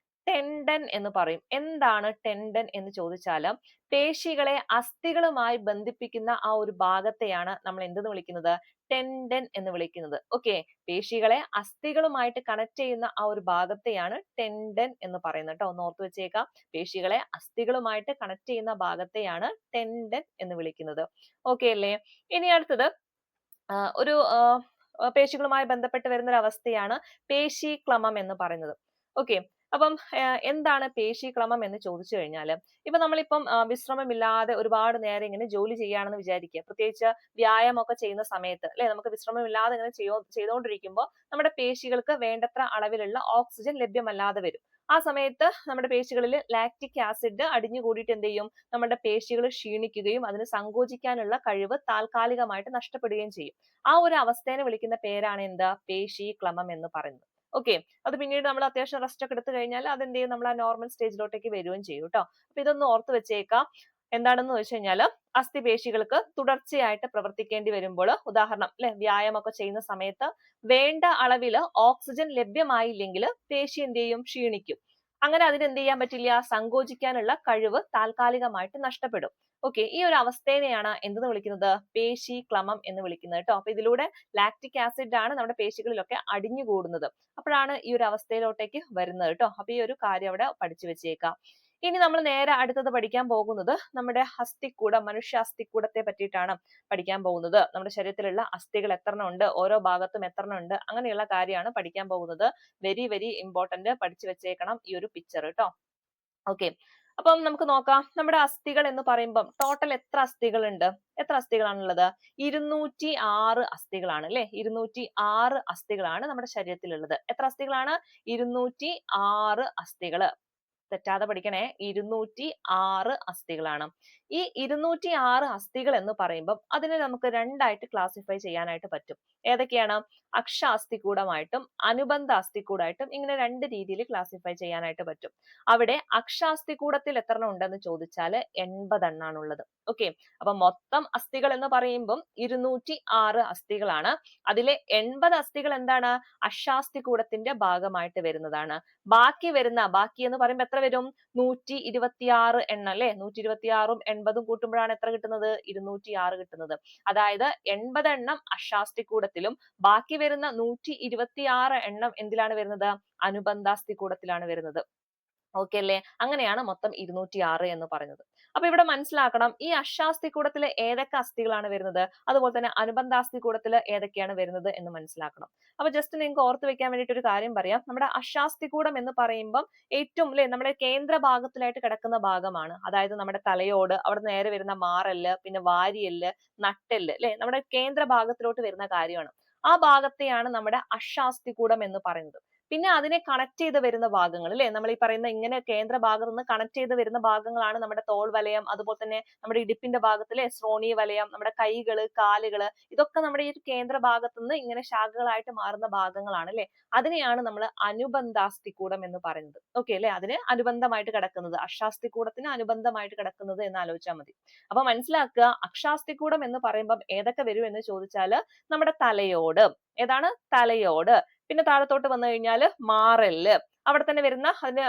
ടെൻഡൻ എന്ന് പറയും. എന്താണ് ടെൻഡൻ എന്ന് ചോദിച്ചാൽ പേശികളെ അസ്ഥികളുമായി ബന്ധിപ്പിക്കുന്ന ആ ഒരു ഭാഗത്തെയാണ് നമ്മൾ എന്തെന്ന് വിളിക്കുന്നത്? ടെൻഡൻ എന്ന് വിളിക്കുന്നത്. ഓക്കെ, പേശികളെ അസ്ഥികളുമായിട്ട് കണക്ട് ചെയ്യുന്ന ആ ഒരു ഭാഗത്തെയാണ് ടെൻഡൻ എന്ന് പറയുന്നത് കേട്ടോ. ഒന്ന് ഓർത്ത് വെച്ചേക്കാം. പേശികളെ അസ്ഥികളുമായിട്ട് കണക്ട് ചെയ്യുന്ന ഭാഗത്തെയാണ് ടെൻഡൻ എന്ന് വിളിക്കുന്നത്. ഓക്കെ അല്ലേ. ഇനി അടുത്തത് ഒരു പേശികളുമായി ബന്ധപ്പെട്ട് വരുന്ന ഒരു അവസ്ഥയാണ് പേശിക്ലമം എന്ന് പറയുന്നത്. ഓക്കെ, അപ്പം എന്താണ് പേശിക്ലമം എന്ന് ചോദിച്ചു കഴിഞ്ഞാൽ, ഇപ്പൊ നമ്മളിപ്പം വിശ്രമമില്ലാതെ ഒരുപാട് നേരം ഇങ്ങനെ ജോലി ചെയ്യുകയാണെന്ന് വിചാരിക്കുക. പ്രത്യേകിച്ച് വ്യായാമമൊക്കെ ചെയ്യുന്ന സമയത്ത് അല്ലെ, നമുക്ക് വിശ്രമമില്ലാതെ ഇങ്ങനെ ചെയ്തുകൊണ്ടിരിക്കുമ്പോൾ നമ്മുടെ പേശികൾക്ക് വേണ്ടത്ര അളവിലുള്ള ഓക്സിജൻ ലഭ്യമല്ലാതെ വരും. ആ സമയത്ത് നമ്മുടെ പേശികളിൽ ലാക്റ്റിക് ആസിഡ് അടിഞ്ഞുകൂടിയിട്ട് എന്ത് ചെയ്യും? നമ്മുടെ പേശികൾ ക്ഷീണിക്കുകയും അതിന് സങ്കോചിക്കാനുള്ള കഴിവ് താൽക്കാലികമായിട്ട് നഷ്ടപ്പെടുകയും ചെയ്യും. ആ ഒരു അവസ്ഥയെ വിളിക്കുന്ന പേരാണ് എന്താ? പേശിക്ലമം എന്ന് പറയുന്നത്. ഓക്കെ, അത് പിന്നീട് നമ്മൾ അത്യാവശ്യം റെസ്റ്റ് ഒക്കെ എടുത്തു കഴിഞ്ഞാൽ അത് എന്ത് ചെയ്യും? നമ്മൾ ആ നോർമൽ സ്റ്റേജിലോട്ടേക്ക് വരികയും ചെയ്യും കേട്ടോ. അപ്പൊ ഇതൊന്ന് ഓർത്ത് വെച്ചേക്കാം. എന്താണെന്ന് വെച്ച് കഴിഞ്ഞാൽ അസ്ഥിപേശികൾക്ക് തുടർച്ചയായിട്ട് പ്രവർത്തിക്കേണ്ടി വരുമ്പോൾ, ഉദാഹരണം അല്ലെ, വ്യായാമമൊക്കെ ചെയ്യുന്ന സമയത്ത് വേണ്ട അളവിൽ ഓക്സിജൻ ലഭ്യമായില്ലെങ്കിൽ പേശി എന്ത് ചെയ്യും? ക്ഷീണിക്കും. അങ്ങനെ അതിന് എന്ത് ചെയ്യാൻ പറ്റില്ല? സങ്കോചിക്കാനുള്ള കഴിവ് താൽക്കാലികമായിട്ട് നഷ്ടപ്പെടും. ഓക്കെ, ഈ ഒരു അവസ്ഥയെയാണ് എന്തെന്ന് വിളിക്കുന്നത്? പേശിക്ലമം എന്ന് വിളിക്കുന്നത് കേട്ടോ. അപ്പൊ ഇതിലൂടെ ലാക്റ്റിക് ആസിഡ് ആണ് നമ്മുടെ പേശികളിലൊക്കെ അടിഞ്ഞുകൂടുന്നത്. അപ്പോഴാണ് ഈ ഒരു അവസ്ഥയിലോട്ടേക്ക് വരുന്നത് കേട്ടോ. അപ്പൊ ഈ ഒരു കാര്യം അവിടെ പഠിച്ചു വെച്ചേക്കാം. ഇനി നമ്മൾ നേരെ അടുത്തത് പഠിക്കാൻ പോകുന്നത് നമ്മുടെ അസ്ഥിക്കൂടം, മനുഷ്യ അസ്ഥിക്കൂടത്തെ പറ്റിയിട്ടാണ് പഠിക്കാൻ പോകുന്നത്. നമ്മുടെ ശരീരത്തിലുള്ള അസ്ഥികൾ എത്രണ്ണം ഉണ്ട്, ഓരോ ഭാഗത്തും എത്രണ്ണം ഉണ്ട്, അങ്ങനെയുള്ള കാര്യമാണ് പഠിക്കാൻ പോകുന്നത്. വെരി വെരി ഇമ്പോർട്ടന്റ്, പഠിച്ചു വെച്ചേക്കണം ഈ ഒരു പിക്ചർ കേട്ടോ. ഓക്കെ, അപ്പം നമുക്ക് നോക്കാം. നമ്മുടെ അസ്ഥികൾ എന്ന് പറയുമ്പം ടോട്ടൽ എത്ര അസ്ഥികൾ ഉണ്ട്? എത്ര അസ്ഥികളാണുള്ളത്? 206 അസ്ഥികളാണ് അല്ലെ. 206 അസ്ഥികളാണ് നമ്മുടെ ശരീരത്തിലുള്ളത്. എത്ര അസ്ഥികളാണ്? 206 അസ്ഥികള്. തെറ്റാതെ പഠിക്കണേ. 206 അസ്ഥികളാണ്. ഈ 206 അസ്ഥികൾ എന്ന് പറയുമ്പോൾ അതിനെ നമുക്ക് രണ്ടായിട്ട് ക്ലാസിഫൈ ചെയ്യാനായിട്ട് പറ്റും. ഏതൊക്കെയാണ്? അക്ഷാസ്ഥികൂടമായിട്ടും അനുബന്ധ അസ്ഥികൂടമായിട്ടും ഇങ്ങനെ രണ്ട് രീതിയിൽ ക്ലാസിഫൈ ചെയ്യാനായിട്ട് പറ്റും. അവിടെ അക്ഷാസ്ഥികൂടത്തിൽ എത്ര എണ്ണം ഉണ്ടെന്ന് ചോദിച്ചാൽ 80 എണ്ണാണുള്ളത്. ഓക്കെ, അപ്പൊ മൊത്തം അസ്ഥികൾ എന്ന് പറയുമ്പോൾ 206 അസ്ഥികളാണ്. അതിലെ 80 അസ്ഥികൾ എന്താണ്? അക്ഷാസ്ഥികൂടത്തിന്റെ ഭാഗമായിട്ട് വരുന്നതാണ്. ബാക്കി എന്ന് പറയുമ്പോൾ എത്ര വരും? 126 എണ്ണം അല്ലെ. 126ഉം 80ഉം കൂട്ടുമ്പോഴാണ് എത്ര കിട്ടുന്നത്? 206 കിട്ടുന്നത്. അതായത് 80 എണ്ണം അക്ഷാസ്ഥികൂടത്തിലും ബാക്കി വരുന്ന 126 എണ്ണം എന്തിലാണ് വരുന്നത്? അനുബന്ധാസ്ഥികൂടത്തിലാണ് വരുന്നത്. ഓക്കെ അല്ലേ? അങ്ങനെയാണ് മൊത്തം 206 എന്ന് പറയുന്നത്. അപ്പൊ ഇവിടെ മനസ്സിലാക്കണം, ഈ അക്ഷാസ്ഥികൂടത്തില് ഏതൊക്കെ അസ്ഥികളാണ് വരുന്നത്, അതുപോലെ തന്നെ അനുബന്ധാസ്ഥികൂടത്തില് ഏതൊക്കെയാണ് വരുന്നത് എന്ന് മനസ്സിലാക്കണം. അപ്പൊ ജസ്റ്റ് നിങ്ങൾക്ക് ഓർത്ത് വെക്കാൻ വേണ്ടിയിട്ട് ഒരു കാര്യം പറയാം. നമ്മുടെ അക്ഷാസ്ഥികൂടം എന്ന് പറയുമ്പം ഏറ്റവും അല്ലെ നമ്മുടെ കേന്ദ്ര ഭാഗത്തിലായിട്ട് കിടക്കുന്ന ഭാഗമാണ്. അതായത് നമ്മുടെ തലയോട്, അവിടെ നേരെ വരുന്ന മാറെല്ല്, പിന്നെ വാരിയെല്ല്, നട്ടെല്ല് അല്ലെ, നമ്മുടെ കേന്ദ്ര ഭാഗത്തിലോട്ട് വരുന്ന കാര്യമാണ്. ആ ഭാഗത്തെയാണ് നമ്മുടെ അക്ഷാസ്ഥികൂടം എന്ന് പറയുന്നത്. പിന്നെ അതിനെ കണക്ട് ചെയ്ത് വരുന്ന ഭാഗങ്ങൾ അല്ലെ, നമ്മൾ ഈ പറയുന്ന ഇങ്ങനെ കേന്ദ്ര ഭാഗത്ത് നിന്ന് കണക്ട് ചെയ്ത് വരുന്ന ഭാഗങ്ങളാണ് നമ്മുടെ തോൾ വലയം, അതുപോലെ തന്നെ നമ്മുടെ ഇടുപ്പിന്റെ ഭാഗത്തിലെ ശ്രോണി വലയം, നമ്മുടെ കൈകള്, കാലുകള്, ഇതൊക്കെ നമ്മുടെ ഈ ഒരു കേന്ദ്ര ഭാഗത്ത് നിന്ന് ഇങ്ങനെ ശാഖകളായിട്ട് മാറുന്ന ഭാഗങ്ങളാണ് അല്ലെ. അതിനെയാണ് നമ്മൾ അനുബന്ധാസ്ഥികൂടം എന്ന് പറയുന്നത്. ഓക്കെ അല്ലെ, അതിന് അനുബന്ധമായിട്ട് കിടക്കുന്നത്, അക്ഷാസ്ഥികൂടത്തിന് അനുബന്ധമായിട്ട് കിടക്കുന്നത് എന്ന് ആലോചിച്ചാൽ മതി. അപ്പൊ മനസ്സിലാക്കുക, അക്ഷാസ്ഥികൂടം എന്ന് പറയുമ്പോൾ ഏതൊക്കെ വരും എന്ന് ചോദിച്ചാൽ നമ്മുടെ തലയോട്, ഏതാണ്? തലയോട്. പിന്നെ താഴത്തോട്ട് വന്നു കഴിഞ്ഞാൽ മാറെല്ല്, അവിടെ തന്നെ വരുന്ന അതിന്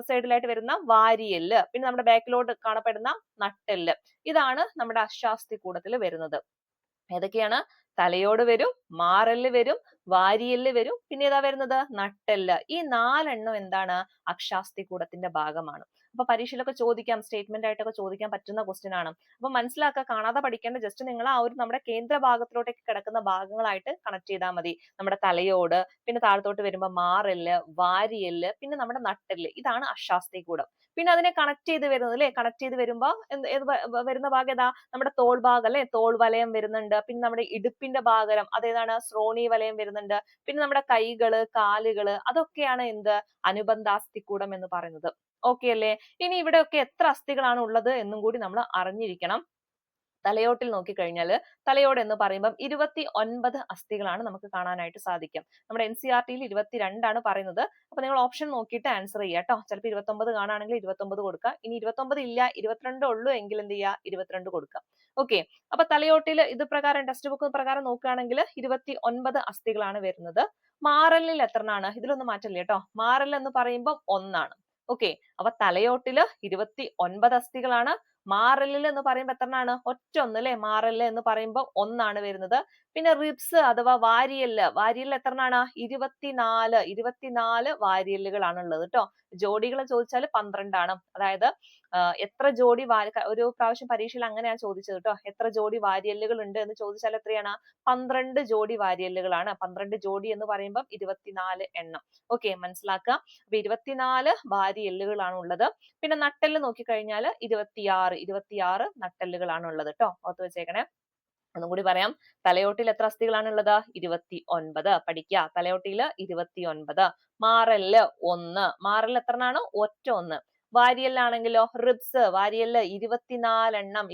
സൈഡിലായിട്ട് വരുന്ന വാരിയെല്ല്, പിന്നെ നമ്മുടെ ബാക്കിലോട്ട് കാണപ്പെടുന്ന നട്ടെല്ല്. ഇതാണ് നമ്മുടെ അക്ഷാസ്ഥികൂടത്തിൽ വരുന്നത്. ഏതൊക്കെയാണ്? തലയോട് വരും, മാറെല്ല് വരും, വാരിയെല്ല് വരും, പിന്നെ ഏതാ വരുന്നത്? നട്ടെല്ല്. ഈ 4 എണ്ണം എന്താണ്? അക്ഷാസ്ഥികൂടത്തിന്റെ ഭാഗമാണ്. അപ്പൊ പരീക്ഷയിലൊക്കെ ചോദിക്കാം, സ്റ്റേറ്റ്മെന്റ് ആയിട്ടൊക്കെ ചോദിക്കാൻ പറ്റുന്ന ക്വസ്റ്റ്യൻ ആണ്. അപ്പൊ മനസ്സിലാക്കുക, കാണാതെ പഠിക്കേണ്ട, ജസ്റ്റ് നിങ്ങൾ ആ ഒരു നമ്മുടെ കേന്ദ്ര ഭാഗത്തിലോട്ടേക്ക് കിടക്കുന്ന ഭാഗങ്ങളായിട്ട് കണക്ട് ചെയ്താൽ മതി. നമ്മുടെ തലയോട്, പിന്നെ താഴത്തോട്ട് വരുമ്പോൾ മാറെല്ല്, വാരിയെല്ല്, പിന്നെ നമ്മുടെ നട്ടെല്ല്. ഇതാണ് അക്ഷാസ്ഥികൂടം. പിന്നെ അതിനെ കണക്ട് ചെയ്ത് വരുന്നത് അല്ലെ, കണക്ട് ചെയ്ത് വരുമ്പോ വരുന്ന ഭാഗം ഏതാ? നമ്മുടെ തോൾ ഭാഗം അല്ലെ, തോൾ വലയം വരുന്നുണ്ട്. പിന്നെ നമ്മുടെ ഇടുപ്പിന്റെ ഭാഗം അതേതാണ്? ശ്രോണി വലയം വരുന്നുണ്ട്. പിന്നെ നമ്മുടെ കൈകള്, കാലുകള്, അതൊക്കെയാണ് എന്ത്? അനുബന്ധാസ്ഥികൂടം എന്ന് പറയുന്നത്. ഓക്കെ അല്ലേ? ഇനി ഇവിടെയൊക്കെ എത്ര അസ്ഥികളാണ് ഉള്ളത് എന്നും കൂടി നമ്മൾ അറിഞ്ഞിരിക്കണം. തലയോട്ടിൽ നോക്കിക്കഴിഞ്ഞാൽ തലയോട് എന്ന് പറയുമ്പോൾ 29 അസ്ഥികളാണ് നമുക്ക് കാണാനായിട്ട് സാധിക്കും. നമ്മുടെ NCERT-യിൽ 22 പറയുന്നത്. അപ്പൊ നിങ്ങൾ ഓപ്ഷൻ നോക്കിയിട്ട് ആൻസർ ചെയ്യുക കേട്ടോ. ചിലപ്പോൾ 29 കാണുകയാണെങ്കിൽ 29 കൊടുക്കുക. ഇനി 29 ഇല്ല, 22 ഉള്ളൂ എങ്കിൽ എന്ത് ചെയ്യുക? 22 കൊടുക്കുക. ഓക്കെ, അപ്പൊ തലയോട്ടിൽ ഇത് പ്രകാരം ടെക്സ്റ്റ് ബുക്ക് പ്രകാരം നോക്കുകയാണെങ്കിൽ 29 അസ്ഥികളാണ് വരുന്നത്. മാറലിൽ എത്രണ്ണാണ്? ഇതിലൊന്നും മാറ്റമില്ല കേട്ടോ. മാറൽ എന്ന് പറയുമ്പോൾ 1 ഓക്കെ, അപ്പൊ തലയോട്ടില് 29 അസ്ഥികളാണ്. മാറലിൽ എന്ന് പറയുമ്പോൾ എത്രണ്ണാണ്? ഒറ്റ ഒന്ന് അല്ലെ. മാറല് എന്ന് പറയുമ്പോൾ 1 വരുന്നത്. പിന്നെ റിബ്സ് അഥവാ വാരിയെല്ല്, വാരിയെല്ല് എത്രണ്ണാണ്? 24 വാരിയെല്ലുകളാണ് ഉള്ളത് കേട്ടോ. ജോഡികൾ ചോദിച്ചാൽ 12 ആണ്. അതായത് എത്ര ജോഡി ഒരു പ്രാവശ്യം പരീക്ഷയിൽ അങ്ങനെയാണ് ചോദിച്ചത് കേട്ടോ. എത്ര ജോഡി വാരിയെല്ലുകൾ ഉണ്ട് എന്ന് ചോദിച്ചാൽ എത്രയാണ്? 12 ജോഡി വാരിയെല്ലുകളാണ്. 12 ജോഡി എന്ന് പറയുമ്പോൾ 24 എണ്ണം. ഓക്കെ, മനസ്സിലാക്കുക. അപ്പൊ 24 വാരിയെല്ലുകളാണ് ഉള്ളത്. പിന്നെ നട്ടെല്ല് നോക്കിക്കഴിഞ്ഞാൽ 26 നട്ടെല്ലുകളാണ് ഉള്ളത് കേട്ടോ. ഓർത്ത് വെച്ചേക്കണേ. ഒന്നും കൂടി പറയാം. തലയോട്ടിൽ എത്ര അസ്ഥികളാണ് ഉള്ളത്? 29. പഠിക്കുക, തലയോട്ടിയിൽ 29. മാറെല്ല് 1. മാറെല്ല് എത്രണ്ണാണ്? ഒറ്റ 1. വാരിയെല്ലാണെങ്കിലോ റിബ്സ്, വാരിയെല്ല് 24 എണ്ണം,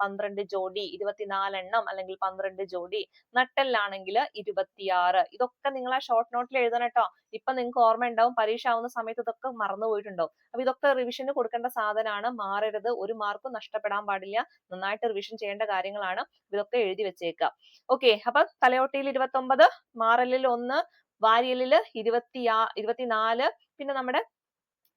12 ജോഡി, 24 എണ്ണം അല്ലെങ്കിൽ 12 ജോഡി. നട്ടെല്ലാണെങ്കിൽ 26. ഇതൊക്കെ നിങ്ങൾ ആ ഷോർട്ട് നോട്ടിൽ എഴുതണം കേട്ടോ. ഇപ്പൊ നിങ്ങൾക്ക് ഓർമ്മ ഉണ്ടാവും, പരീക്ഷ ആവുന്ന സമയത്ത് ഇതൊക്കെ മറന്നുപോയിട്ടുണ്ടാവും. അപ്പൊ ഇതൊക്കെ റിവിഷന് കൊടുക്കേണ്ട സാധനമാണ്, മാറരുത്, ഒരു മാർക്കും നഷ്ടപ്പെടാൻ പാടില്ല. നന്നായിട്ട് റിവിഷൻ ചെയ്യേണ്ട കാര്യങ്ങളാണ്. ഇതൊക്കെ എഴുതി വെച്ചേക്കുക. ഓക്കെ, അപ്പൊ തലയോട്ടിയിൽ 29, മാറലിൽ 1, വാരിയലിൽ 24, പിന്നെ നമ്മുടെ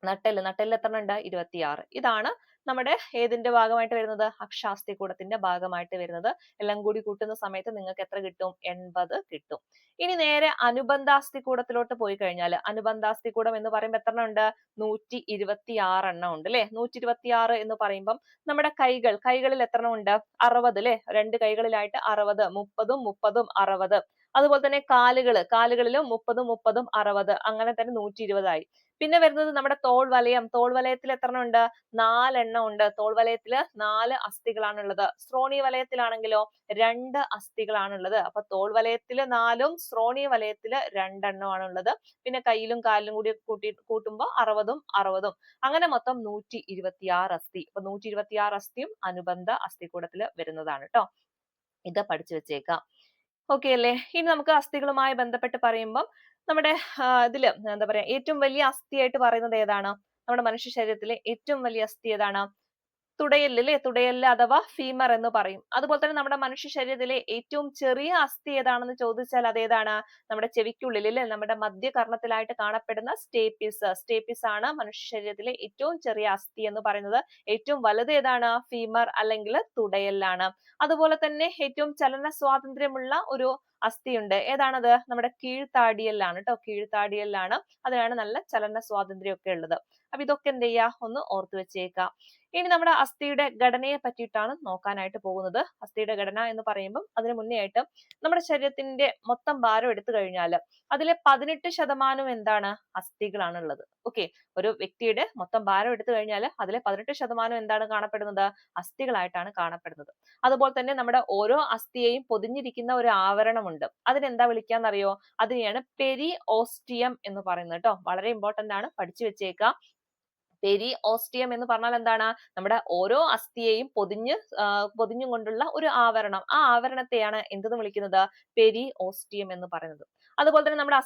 നട്ടെല്ല് എത്ര ഉണ്ട്? 26. ഇതാണ് നമ്മുടെ ഏതിന്റെ ഭാഗമായിട്ട് വരുന്നത്? അക്ഷാസ്ഥികൂടത്തിന്റെ ഭാഗമായിട്ട് വരുന്നത്. എല്ലാം കൂടി കൂട്ടുന്ന സമയത്ത് നിങ്ങൾക്ക് എത്ര കിട്ടും? 80 കിട്ടും. ഇനി നേരെ അനുബന്ധാസ്ഥികൂടത്തിലോട്ട് പോയി കഴിഞ്ഞാൽ, അനുബന്ധാസ്ഥികൂടം എന്ന് പറയുമ്പോൾ എത്ര ഉണ്ട്? 126 എണ്ണം ഉണ്ട് അല്ലെ. 126 എന്ന് പറയുമ്പം നമ്മുടെ കൈകളിൽ എത്ര ഉണ്ട്? 60 അല്ലെ. രണ്ട് കൈകളിലായിട്ട് 60, 30, 60. അതുപോലെ തന്നെ കാലുകളിലും 30, 60, അങ്ങനെ തന്നെ 120 ആയി. പിന്നെ വരുന്നത് നമ്മുടെ തോൾ വലയം. തോൾ വലയത്തിൽ എത്ര എണ്ണം ഉണ്ട്? 4 എണ്ണം ഉണ്ട്. തോൾ വലയത്തിൽ 4 അസ്ഥികളാണ് ഉള്ളത്. ശ്രോണി വലയത്തിലാണെങ്കിലോ 2 അസ്ഥികളാണ് ഉള്ളത്. അപ്പൊ തോൾ വലയത്തിൽ 4ഉം ശ്രോണി വലയത്തിൽ 2 എണ്ണമാണ് ഉള്ളത്. പിന്നെ കയ്യിലും കാലിലും കൂടി കൂട്ടുമ്പോൾ 60ഉം 60ഉം അങ്ങനെ മൊത്തം 126 അസ്ഥി. അപ്പൊ 126 അസ്ഥിയും അനുബന്ധ അസ്ഥികൂടത്തിൽ വരുന്നതാണ് ട്ടോ. ഇത് പഠിച്ചു വെച്ചേക്കാം. ഓക്കെ അല്ലേ? ഇനി നമുക്ക് അസ്ഥികളുമായി ബന്ധപ്പെട്ട് പറയുമ്പം നമ്മുടെ ഇതില് എന്താ പറയാ ഏറ്റവും വലിയ അസ്ഥിയായിട്ട് പറയുന്നത് ഏതാണ്? നമ്മുടെ മനുഷ്യ ശരീരത്തിലെ ഏറ്റവും വലിയ അസ്ഥി ഏതാണ്? തുടയെല്ല് ല്ലേ? തുടയെല്ല് അഥവാ ഫീമർ എന്ന് പറയും. അതുപോലെ തന്നെ നമ്മുടെ മനുഷ്യ ശരീരത്തിലെ ഏറ്റവും ചെറിയ അസ്ഥി ഏതാണെന്ന് ചോദിച്ചാൽ അതേതാണ്? നമ്മുടെ ചെവിക്കുള്ളിൽ ല്ലേ? നമ്മുടെ മധ്യകർണത്തിലായിട്ട് കാണപ്പെടുന്ന സ്റ്റേപ്പിസ്. സ്റ്റേപ്പിസ് ആണ് മനുഷ്യ ശരീരത്തിലെ ഏറ്റവും ചെറിയ അസ്ഥി എന്ന് പറയുന്നത്. ഏറ്റവും വലുത് ഏതാണ്? ഫീമർ അല്ലെങ്കിൽ തുടയെല്ലാണ്. അതുപോലെ തന്നെ ഏറ്റവും ചലന സ്വാതന്ത്ര്യമുള്ള ഒരു അസ്ഥിയുണ്ട്. ഏതാണത്? നമ്മുടെ കീഴ്ത്താടിയെല്ലാണ് ട്ടോ. കീഴ്ത്താടിയെല്ലാണ്. അതിനാണ് നല്ല ചലന സ്വാതന്ത്ര്യം ഒക്കെ ഉള്ളത്. അപ്പൊ ഇതൊക്കെ എന്ത് ചെയ്യാ? ഒന്ന് ഓർത്തു വെച്ചേക്കാം. ഇനി നമ്മുടെ അസ്ഥിയുടെ ഘടനയെ പറ്റിയിട്ടാണ് നോക്കാനായിട്ട് പോകുന്നത്. അസ്ഥിയുടെ ഘടന എന്ന് പറയുമ്പോൾ അതിന് മുന്നേ ആയിട്ട് നമ്മുടെ ശരീരത്തിന്റെ മൊത്തം ഭാരം എടുത്തു കഴിഞ്ഞാൽ അതിലെ 18% എന്താണ്? അസ്ഥികളാണ് ഉള്ളത്. ഓക്കെ, ഒരു വ്യക്തിയുടെ മൊത്തം ഭാരം എടുത്തു കഴിഞ്ഞാൽ അതിലെ 18% എന്താണ് കാണപ്പെടുന്നത്? അസ്ഥികളായിട്ടാണ് കാണപ്പെടുന്നത്. അതുപോലെ തന്നെ നമ്മുടെ ഓരോ അസ്ഥിയെയും പൊതിഞ്ഞിരിക്കുന്ന ഒരു ആവരണമുണ്ട്. അതിനെന്താ വിളിക്കാന്നറിയോ? അതിനെയാണ് പെരി ഓസ്റ്റിയം എന്ന് പറയുന്നത് ട്ടോ. വളരെ ഇമ്പോർട്ടന്റ് ആണ്, പഠിച്ചു വെച്ചേക്കാം. പെരി ഓസ്റ്റിയം എന്ന് പറഞ്ഞാൽ എന്താണ്? നമ്മുടെ ഓരോ അസ്ഥിയെയും പൊതിഞ്ഞും കൊണ്ടുള്ള ഒരു ആവരണം. ആ ആവരണത്തെയാണ് എന്തെന്ന് വിളിക്കുന്നത്? പെരി ഓസ്റ്റിയം എന്ന് പറയുന്നത്. അതുപോലെ തന്നെ നമ്മുടെ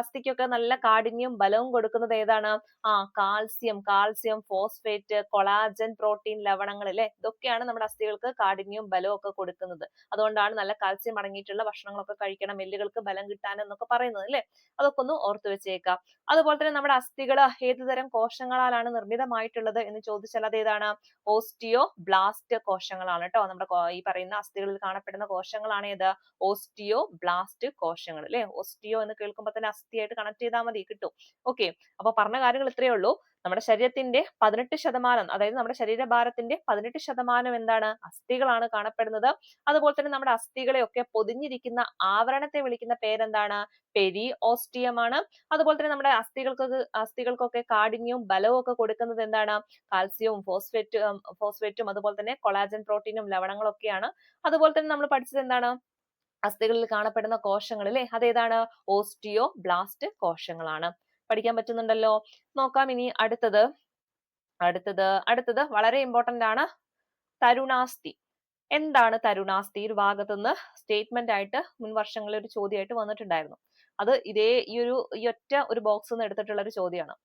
അസ്ഥിക്കൊക്കെ നല്ല കാഠിന്യവും ബലവും കൊടുക്കുന്നത് ഏതാണ്? കാൽസ്യം, ഫോസ്ഫേറ്റ്, കൊളാജൻ, പ്രോട്ടീൻ, ലവണങ്ങൾ അല്ലെ? ഇതൊക്കെയാണ് നമ്മുടെ അസ്ഥികൾക്ക് കാഠിന്യവും ബലവും ഒക്കെ കൊടുക്കുന്നത്. അതുകൊണ്ടാണ് നല്ല കാൽസ്യം അടങ്ങിയിട്ടുള്ള ഭക്ഷണങ്ങളൊക്കെ കഴിക്കണം, എല്ലുകൾക്ക് ബലം കിട്ടാൻ എന്നൊക്കെ പറയുന്നത് അല്ലെ? അതൊക്കെ ഒന്ന് ഓർത്തു വെച്ചേക്കാം. അതുപോലെ തന്നെ നമ്മുടെ അസ്ഥികൾ ഏതുതരം കോശങ്ങളാലാണ് നിർമ്മിതമായിട്ടുള്ളത് എന്ന് ചോദിച്ചാൽ അത് ഏതാണ്? ഓസ്റ്റിയോ ബ്ലാസ്റ്റ് കോശങ്ങളാണ് ട്ടോ. നമ്മുടെ ഈ പറയുന്ന അസ്ഥികളിൽ കാണപ്പെടുന്ന കോശങ്ങളാണ് ഏത്? ഓസ്റ്റിയോ ബ്ലാസ്റ്റ് കോശങ്ങൾ അല്ലെ? ഓസ്റ്റിയോ എന്ന് കേൾക്കുമ്പോൾ തന്നെ അസ്ഥിയായിട്ട് കണക്ട് ചെയ്താൽ മതി, കിട്ടും. ഓക്കെ, അപ്പൊ പറഞ്ഞ കാര്യങ്ങൾ ഇത്രയേ ഉള്ളൂ. നമ്മുടെ ശരീരത്തിന്റെ 18%, അതായത് നമ്മുടെ ശരീരഭാരത്തിന്റെ 18% എന്താണ്? അസ്ഥികളാണ് കാണപ്പെടുന്നത്. അതുപോലെ തന്നെ നമ്മുടെ അസ്ഥികളെയൊക്കെ പൊതിഞ്ഞിരിക്കുന്ന ആവരണത്തെ വിളിക്കുന്ന പേരെന്താണ്? പെരി ഓസ്റ്റിയം ആണ്. അതുപോലെ തന്നെ നമ്മുടെ അസ്ഥികൾക്കൊക്കെ കാഠിന്യവും ബലവും ഒക്കെ കൊടുക്കുന്നത് എന്താണ്? കാൽസ്യവും ഫോസ്ഫേറ്റും അതുപോലെ തന്നെ കൊളാജൻ, പ്രോട്ടീനും ലവണങ്ങളും ഒക്കെയാണ്. അതുപോലെ തന്നെ നമ്മൾ പഠിച്ചത് എന്താണ്? അസ്ഥികളിൽ കാണപ്പെടുന്ന കോശങ്ങൾ അല്ലെ? അതേതാണ്? ഓസ്റ്റിയോ ബ്ലാസ്റ്റ് കോശങ്ങളാണ്. പഠിക്കാൻ പറ്റുന്നുണ്ടല്ലോ? നോക്കാം ഇനി അടുത്തത് വളരെ ഇമ്പോർട്ടന്റ് ആണ്. തരുണാസ്ഥി. എന്താണ് തരുണാസ്ഥി? ഒരു ഭാഗത്തുനിന്ന് സ്റ്റേറ്റ്മെന്റ് ആയിട്ട് മുൻ വർഷങ്ങളിൽ ഒരു ചോദ്യമായിട്ട് വന്നിട്ടുണ്ടായിരുന്നു. അത് ഈ ഒറ്റ ഒരു ബോക്സ് നിന്ന് എടുത്തിട്ടുള്ള ഒരു ചോദ്യമാണ്.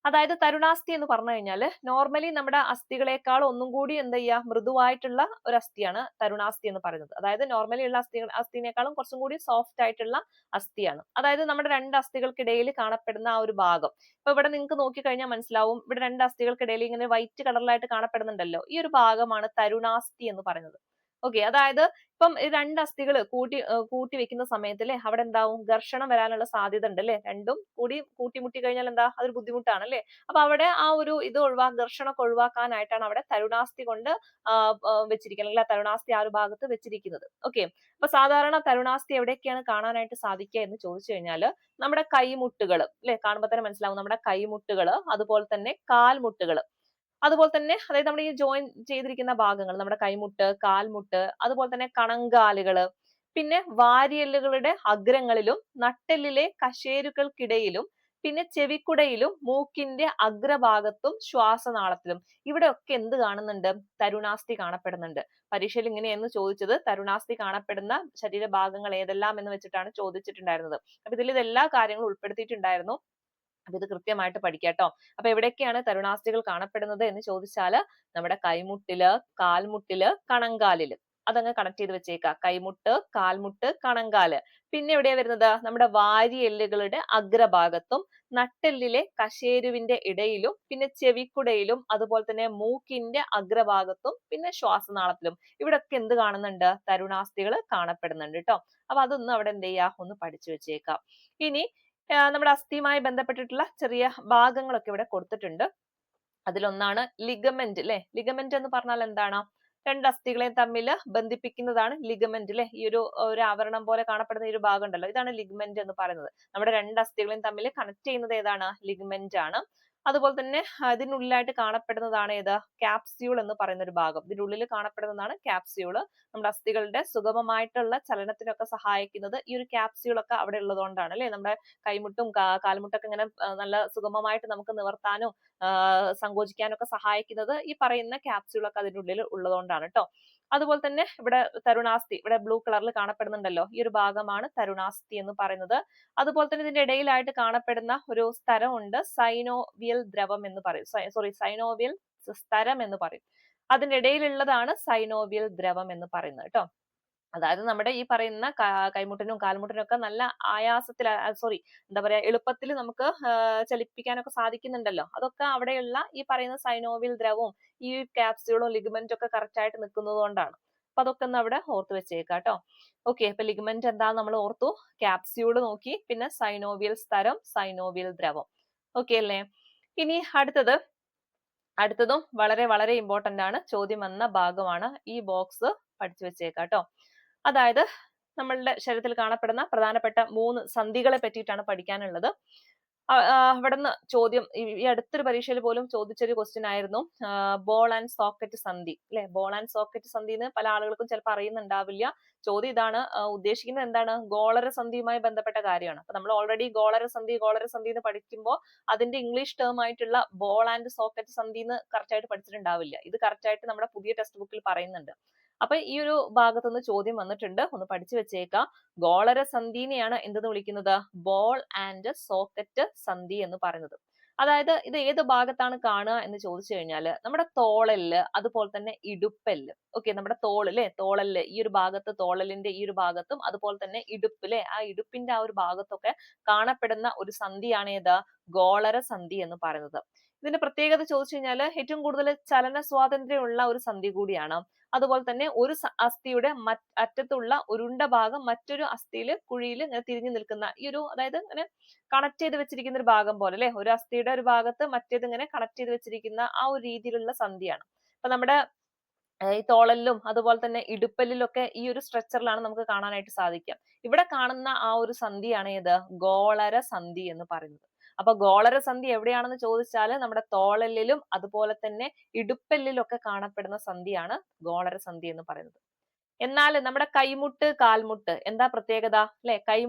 അതായത് തരുണാസ്ഥി എന്ന് പറഞ്ഞു കഴിഞ്ഞാൽ നോർമലി നമ്മുടെ അസ്ഥികളെക്കാൾ ഒന്നും കൂടി എന്താ ചെയ്യാ, മൃദുവായിട്ടുള്ള ഒരു അസ്ഥിയാണ് തരുണാസ്ഥി എന്ന് പറയുന്നത്. അതായത് നോർമലി ഉള്ള അസ്ഥിനേക്കാളും കുറച്ചും കൂടി സോഫ്റ്റ് ആയിട്ടുള്ള അസ്ഥിയാണ്. അതായത് നമ്മുടെ രണ്ട് അസ്ഥികൾക്കിടയിൽ കാണപ്പെടുന്ന ആ ഒരു ഭാഗം. ഇപ്പൊ ഇവിടെ നിങ്ങൾക്ക് നോക്കിക്കഴിഞ്ഞാൽ മനസ്സിലാവും, ഇവിടെ രണ്ട് അസ്ഥികൾക്കിടയിൽ ഇങ്ങനെ വൈറ്റ് കളറിലായിട്ട് കാണപ്പെടുന്നുണ്ടല്ലോ. ഈ ഒരു ഭാഗമാണ് തരുണാസ്ഥി എന്ന് പറയുന്നത്. ഓക്കെ, അതായത് ഇപ്പം രണ്ട് അസ്ഥികൾ കൂട്ടി വെക്കുന്ന സമയത്ത് അല്ലെ, അവിടെ എന്താവും? ഘർഷണം വരാനുള്ള സാധ്യത ഉണ്ട് അല്ലെ? രണ്ടും കൂട്ടിമുട്ടി കഴിഞ്ഞാൽ എന്താ? അതൊരു ബുദ്ധിമുട്ടാണ് അല്ലെ? അപ്പൊ അവിടെ ആ ഒരു ഘർഷണമൊക്കെ ഒഴിവാക്കാനായിട്ടാണ് അവിടെ തരുണാസ്ഥി കൊണ്ട് വെച്ചിരിക്കുന്നത്, അല്ലെങ്കിൽ തരുണാസ്ഥി ആ ഒരു ഭാഗത്ത് വെച്ചിരിക്കുന്നത്. ഓക്കെ, അപ്പൊ സാധാരണ തരുണാസ്ഥി എവിടെയൊക്കെയാണ് കാണാനായിട്ട് സാധിക്കുക എന്ന് ചോദിച്ചു കഴിഞ്ഞാൽ നമ്മുടെ കൈമുട്ടുകൾ അല്ലെ, കാണുമ്പോൾ തന്നെ മനസ്സിലാവും. നമ്മുടെ കൈമുട്ടുകൾ, അതുപോലെ തന്നെ കാൽമുട്ടുകൾ, അതുപോലെ തന്നെ അതായത് നമ്മുടെ ഈ ജോയിൻ ചെയ്തിരിക്കുന്ന ഭാഗങ്ങൾ, നമ്മുടെ കൈമുട്ട്, കാൽമുട്ട്, അതുപോലെ തന്നെ കണങ്കാലുകള്, പിന്നെ വാരിയെല്ലുകളുടെ അഗ്രങ്ങളിലും നട്ടെല്ലിലെ കശേരുക്കൾക്കിടയിലും പിന്നെ ചെവിക്കുടയിലും മൂക്കിന്റെ അഗ്രഭാഗത്തും ശ്വാസനാളത്തിലും ഇവിടെയൊക്കെ എന്ത് കാണുന്നുണ്ട്? തരുണാസ്ഥി കാണപ്പെടുന്നുണ്ട്. പരീക്ഷയിൽ ഇങ്ങനെയെന്ന് ചോദിച്ചത്, തരുണാസ്ഥി കാണപ്പെടുന്ന ശരീരഭാഗങ്ങൾ ഏതെല്ലാം എന്ന് വെച്ചിട്ടാണ് ചോദിച്ചിട്ടുണ്ടായിരുന്നത്. അപ്പൊ ഇതിൽ ഇതെല്ലാ കാര്യങ്ങളും ഉൾപ്പെടുത്തിയിട്ടുണ്ടായിരുന്നു. അപ്പൊ ഇത് കൃത്യമായിട്ട് പഠിക്കാട്ടോ. അപ്പൊ എവിടെയൊക്കെയാണ് തരുണാസ്ഥികൾ കാണപ്പെടുന്നത് എന്ന് ചോദിച്ചാൽ നമ്മുടെ കൈമുട്ടില്, കാൽമുട്ടില്, കണങ്കാലില്. അതങ്ങ് കണക്ട് ചെയ്ത് വെച്ചേക്കാം. കൈമുട്ട്, കാൽമുട്ട്, കണങ്കാല്. പിന്നെ എവിടെയാ വരുന്നത്? നമ്മുടെ വാരിയെല്ലുകളുടെ അഗ്രഭാഗത്തും നട്ടെല്ലിലെ കശേരുവിന്റെ ഇടയിലും പിന്നെ ചെവിക്കുടയിലും അതുപോലെ തന്നെ മൂക്കിന്റെ അഗ്രഭാഗത്തും പിന്നെ ശ്വാസനാളത്തിലും ഇവിടൊക്കെ എന്ത് കാണുന്നുണ്ട്? തരുണാസ്ഥികൾ കാണപ്പെടുന്നുണ്ട് ട്ടോ. അപ്പൊ അതൊന്നും അവിടെ എന്ത് ചെയ്യാ, ഒന്ന് പഠിച്ചു വെച്ചേക്കാം. ഇനി നമ്മുടെ അസ്ഥിയുമായി ബന്ധപ്പെട്ടിട്ടുള്ള ചെറിയ ഭാഗങ്ങളൊക്കെ ഇവിടെ കൊടുത്തിട്ടുണ്ട്. അതിലൊന്നാണ് ലിഗമെന്റ് അല്ലെ? ലിഗമെന്റ് എന്ന് പറഞ്ഞാൽ എന്താണ്? രണ്ട് അസ്ഥികളെയും തമ്മിൽ ബന്ധിപ്പിക്കുന്നതാണ് ലിഗമെന്റ് അല്ലെ. ഈ ഒരു ആവരണം പോലെ കാണപ്പെടുന്ന ഈ ഒരു ഭാഗം ഉണ്ടല്ലോ, ഇതാണ് ലിഗമെന്റ് എന്ന് പറയുന്നത്. നമ്മുടെ രണ്ട് അസ്ഥികളെയും തമ്മിൽ കണക്ട് ചെയ്യുന്നത് ഏതാണ്? ലിഗമെന്റ് ആണ്. അതുപോലെ തന്നെ അതിനുള്ളിലായിട്ട് കാണപ്പെടുന്നതാണ് ഏത്? ക്യാപ്സ്യൂൾ എന്ന് പറയുന്ന ഒരു ഭാഗം. ഇതിന്റെ ഉള്ളിൽ കാണപ്പെടുന്നതാണ് ക്യാപ്സ്യൂള്. നമ്മുടെ അസ്ഥികളുടെ സുഗമമായിട്ടുള്ള ചലനത്തിനൊക്കെ സഹായിക്കുന്നത് ഈ ഒരു ക്യാപ്സ്യൂൾ ഒക്കെ അവിടെ ഉള്ളതുകൊണ്ടാണ് അല്ലെ. നമ്മുടെ കൈമുട്ടും കാൽമുട്ടൊക്കെ ഇങ്ങനെ നല്ല സുഗമമായിട്ട് നമുക്ക് നിവർത്താനും സങ്കോചിക്കാനും ഒക്കെ സഹായിക്കുന്നത് ഈ പറയുന്ന ക്യാപ്സ്യൂൾ ഒക്കെ അതിന്റെ ഉള്ളിൽ ഉള്ളതുകൊണ്ടാണ് കേട്ടോ. അതുപോലെ തന്നെ ഇവിടെ തരുണാസ്ഥി, ഇവിടെ ബ്ലൂ കളറിൽ കാണപ്പെടുന്നുണ്ടല്ലോ, ഈ ഒരു ഭാഗമാണ് തരുണാസ്ഥി എന്ന് പറയുന്നത്. അതുപോലെ തന്നെ ഇതിന്റെ ഇടയിലായിട്ട് കാണപ്പെടുന്ന ഒരു സ്ഥലമുണ്ട്, സൈനോവിയൽ ദ്രവം എന്ന് പറയും. സൈനോവിയൽ സ്ഥലം എന്ന് പറയും. അതിന്റെ ഇടയിലുള്ളതാണ് സൈനോവിയൽ ദ്രവം എന്ന് പറയുന്നത് കേട്ടോ. അതായത് നമ്മുടെ ഈ പറയുന്ന കൈമുട്ടിനും കാൽമുട്ടിനും ഒക്കെ നല്ല ആയാസത്തിൽ എന്താ പറയാ, എളുപ്പത്തിൽ നമുക്ക് ചലിപ്പിക്കാനൊക്കെ സാധിക്കുന്നുണ്ടല്ലോ. അതൊക്കെ അവിടെയുള്ള ഈ പറയുന്ന സൈനോവിയൽ ദ്രവവും ഈ ക്യാപ്സ്യൂളും ലിഗമെന്റും ഒക്കെ കറക്റ്റ് ആയിട്ട് നിൽക്കുന്നത് കൊണ്ടാണ്. അപ്പൊ അതൊക്കെ ഒന്ന് അവിടെ ഓർത്ത് വെച്ചേക്കാം കേട്ടോ. ഓക്കെ, അപ്പൊ ലിഗമെന്റ് എന്താന്ന് നമ്മൾ ഓർത്തു, ക്യാപ്സ്യൂള് നോക്കി, പിന്നെ സൈനോവിയൽ സ്ഥലം, സൈനോവിയൽ ദ്രവം. ഓക്കെ അല്ലേ? ഇനി അടുത്തതും വളരെ വളരെ ഇമ്പോർട്ടന്റ് ആണ്, ചോദ്യം വന്ന ഭാഗമാണ്. ഈ ബോക്സ് പഠിച്ചു വെച്ചേക്കാം കേട്ടോ. അതായത് നമ്മളുടെ ശരീരത്തിൽ കാണപ്പെടുന്ന പ്രധാനപ്പെട്ട 3 സന്ധികളെ പറ്റിയിട്ടാണ് പഠിക്കാനുള്ളത്. അവിടുന്ന് ചോദ്യം ഈ അടുത്തൊരു പരീക്ഷയിൽ പോലും ചോദിച്ചൊരു ക്വസ്റ്റ്യൻ ആയിരുന്നു, ബോൾ ആൻഡ് സോക്കറ്റ് സന്ധി അല്ലെ. ബോൾ ആൻഡ് സോക്കറ്റ് സന്ധി എന്ന് പല ആളുകൾക്കും ചിലപ്പോൾ അറിയുന്നുണ്ടാവില്ല. ചോദ്യം ഇതാണ്, ഉദ്ദേശിക്കുന്നത് എന്താണ്? ഗോളര സന്ധിയുമായി ബന്ധപ്പെട്ട കാര്യമാണ്. അപ്പൊ നമ്മൾ ഓൾറെഡി ഗോളര സന്ധി എന്ന് പഠിക്കുമ്പോൾ അതിന്റെ ഇംഗ്ലീഷ് ടേം ആയിട്ടുള്ള ബോൾ ആൻഡ് സോക്കറ്റ് സന്ധി എന്ന് കറക്റ്റ് ആയിട്ട് പഠിച്ചിട്ടുണ്ടാവില്ല. ഇത് കറക്റ്റ് ആയിട്ട് നമ്മുടെ പുതിയ ടെക്സ്റ്റ് ബുക്കിൽ പറയുന്നുണ്ട്. അപ്പൊ ഈ ഒരു ഭാഗത്തുനിന്ന് ചോദ്യം വന്നിട്ടുണ്ട്, ഒന്ന് പഠിച്ചു വെച്ചേക്കാം. ഗോളര സന്ധിനെയാണ് എന്തെന്ന് വിളിക്കുന്നത്? ബോൾ ആൻഡ് സോക്കറ്റ് സന്ധി എന്ന് പറയുന്നത്. അതായത് ഇത് ഏത് ഭാഗത്താണ് കാണുക എന്ന് ചോദിച്ചു കഴിഞ്ഞാൽ നമ്മുടെ തോളല്, അതുപോലെ തന്നെ ഇടുപ്പല്. ഓക്കെ, നമ്മുടെ തോളല്ലേ, തോളല് ഈ ഒരു ഭാഗത്ത്, തോളലിന്റെ ഈ ഒരു ഭാഗത്തും, അതുപോലെ തന്നെ ഇടുപ്പിലെ ആ ഇടുപ്പിന്റെ ആ ഒരു ഭാഗത്തൊക്കെ കാണപ്പെടുന്ന ഒരു സന്ധിയാണ് ഏത്? ഗോളര സന്ധി എന്ന് പറയുന്നത്. ഇതിന്റെ പ്രത്യേകത ചോദിച്ചു കഴിഞ്ഞാൽ ഏറ്റവും കൂടുതൽ ചലന സ്വാതന്ത്ര്യമുള്ള ഒരു സന്ധി കൂടിയാണ്. അതുപോലെ തന്നെ ഒരു അസ്ഥിയുടെ അറ്റത്തുള്ള ഉരുണ്ട ഭാഗം മറ്റൊരു അസ്ഥിയില് കുഴിയിൽ ഇങ്ങനെ തിരിഞ്ഞു നിൽക്കുന്ന ഈ ഒരു, അതായത് ഇങ്ങനെ കണക്ട് ചെയ്ത് വെച്ചിരിക്കുന്ന ഒരു ഭാഗം പോലെ അല്ലെ. ഒരു അസ്ഥിയുടെ ഒരു ഭാഗത്ത് മറ്റേത് ഇങ്ങനെ കണക്ട് ചെയ്ത് വെച്ചിരിക്കുന്ന ആ ഒരു രീതിയിലുള്ള സന്ധിയാണ്. അപ്പൊ നമ്മുടെ ഈ തോളലിലും അതുപോലെ തന്നെ ഇടുപ്പലിലും ഒക്കെ ഈ ഒരു സ്ട്രക്ചറിലാണ് നമുക്ക് കാണാനായിട്ട് സാധിക്കുക. ഇവിടെ കാണുന്ന ആ ഒരു സന്ധിയാണ് ഏത്? ഗോളര സന്ധി എന്ന് പറയുന്നത്. അപ്പൊ ഗോളര സന്ധി എവിടെയാണെന്ന് ചോദിച്ചാൽ നമ്മുടെ തോളലിലും അതുപോലെ തന്നെ ഇടുപ്പലിലും ഒക്കെ കാണപ്പെടുന്ന സന്ധിയാണ് ഗോളര സന്ധി എന്ന് പറയുന്നത്. എന്നാൽ നമ്മുടെ കൈമുട്ട്, കാൽമുട്ട് എന്താ പ്രത്യേകത അല്ലെ?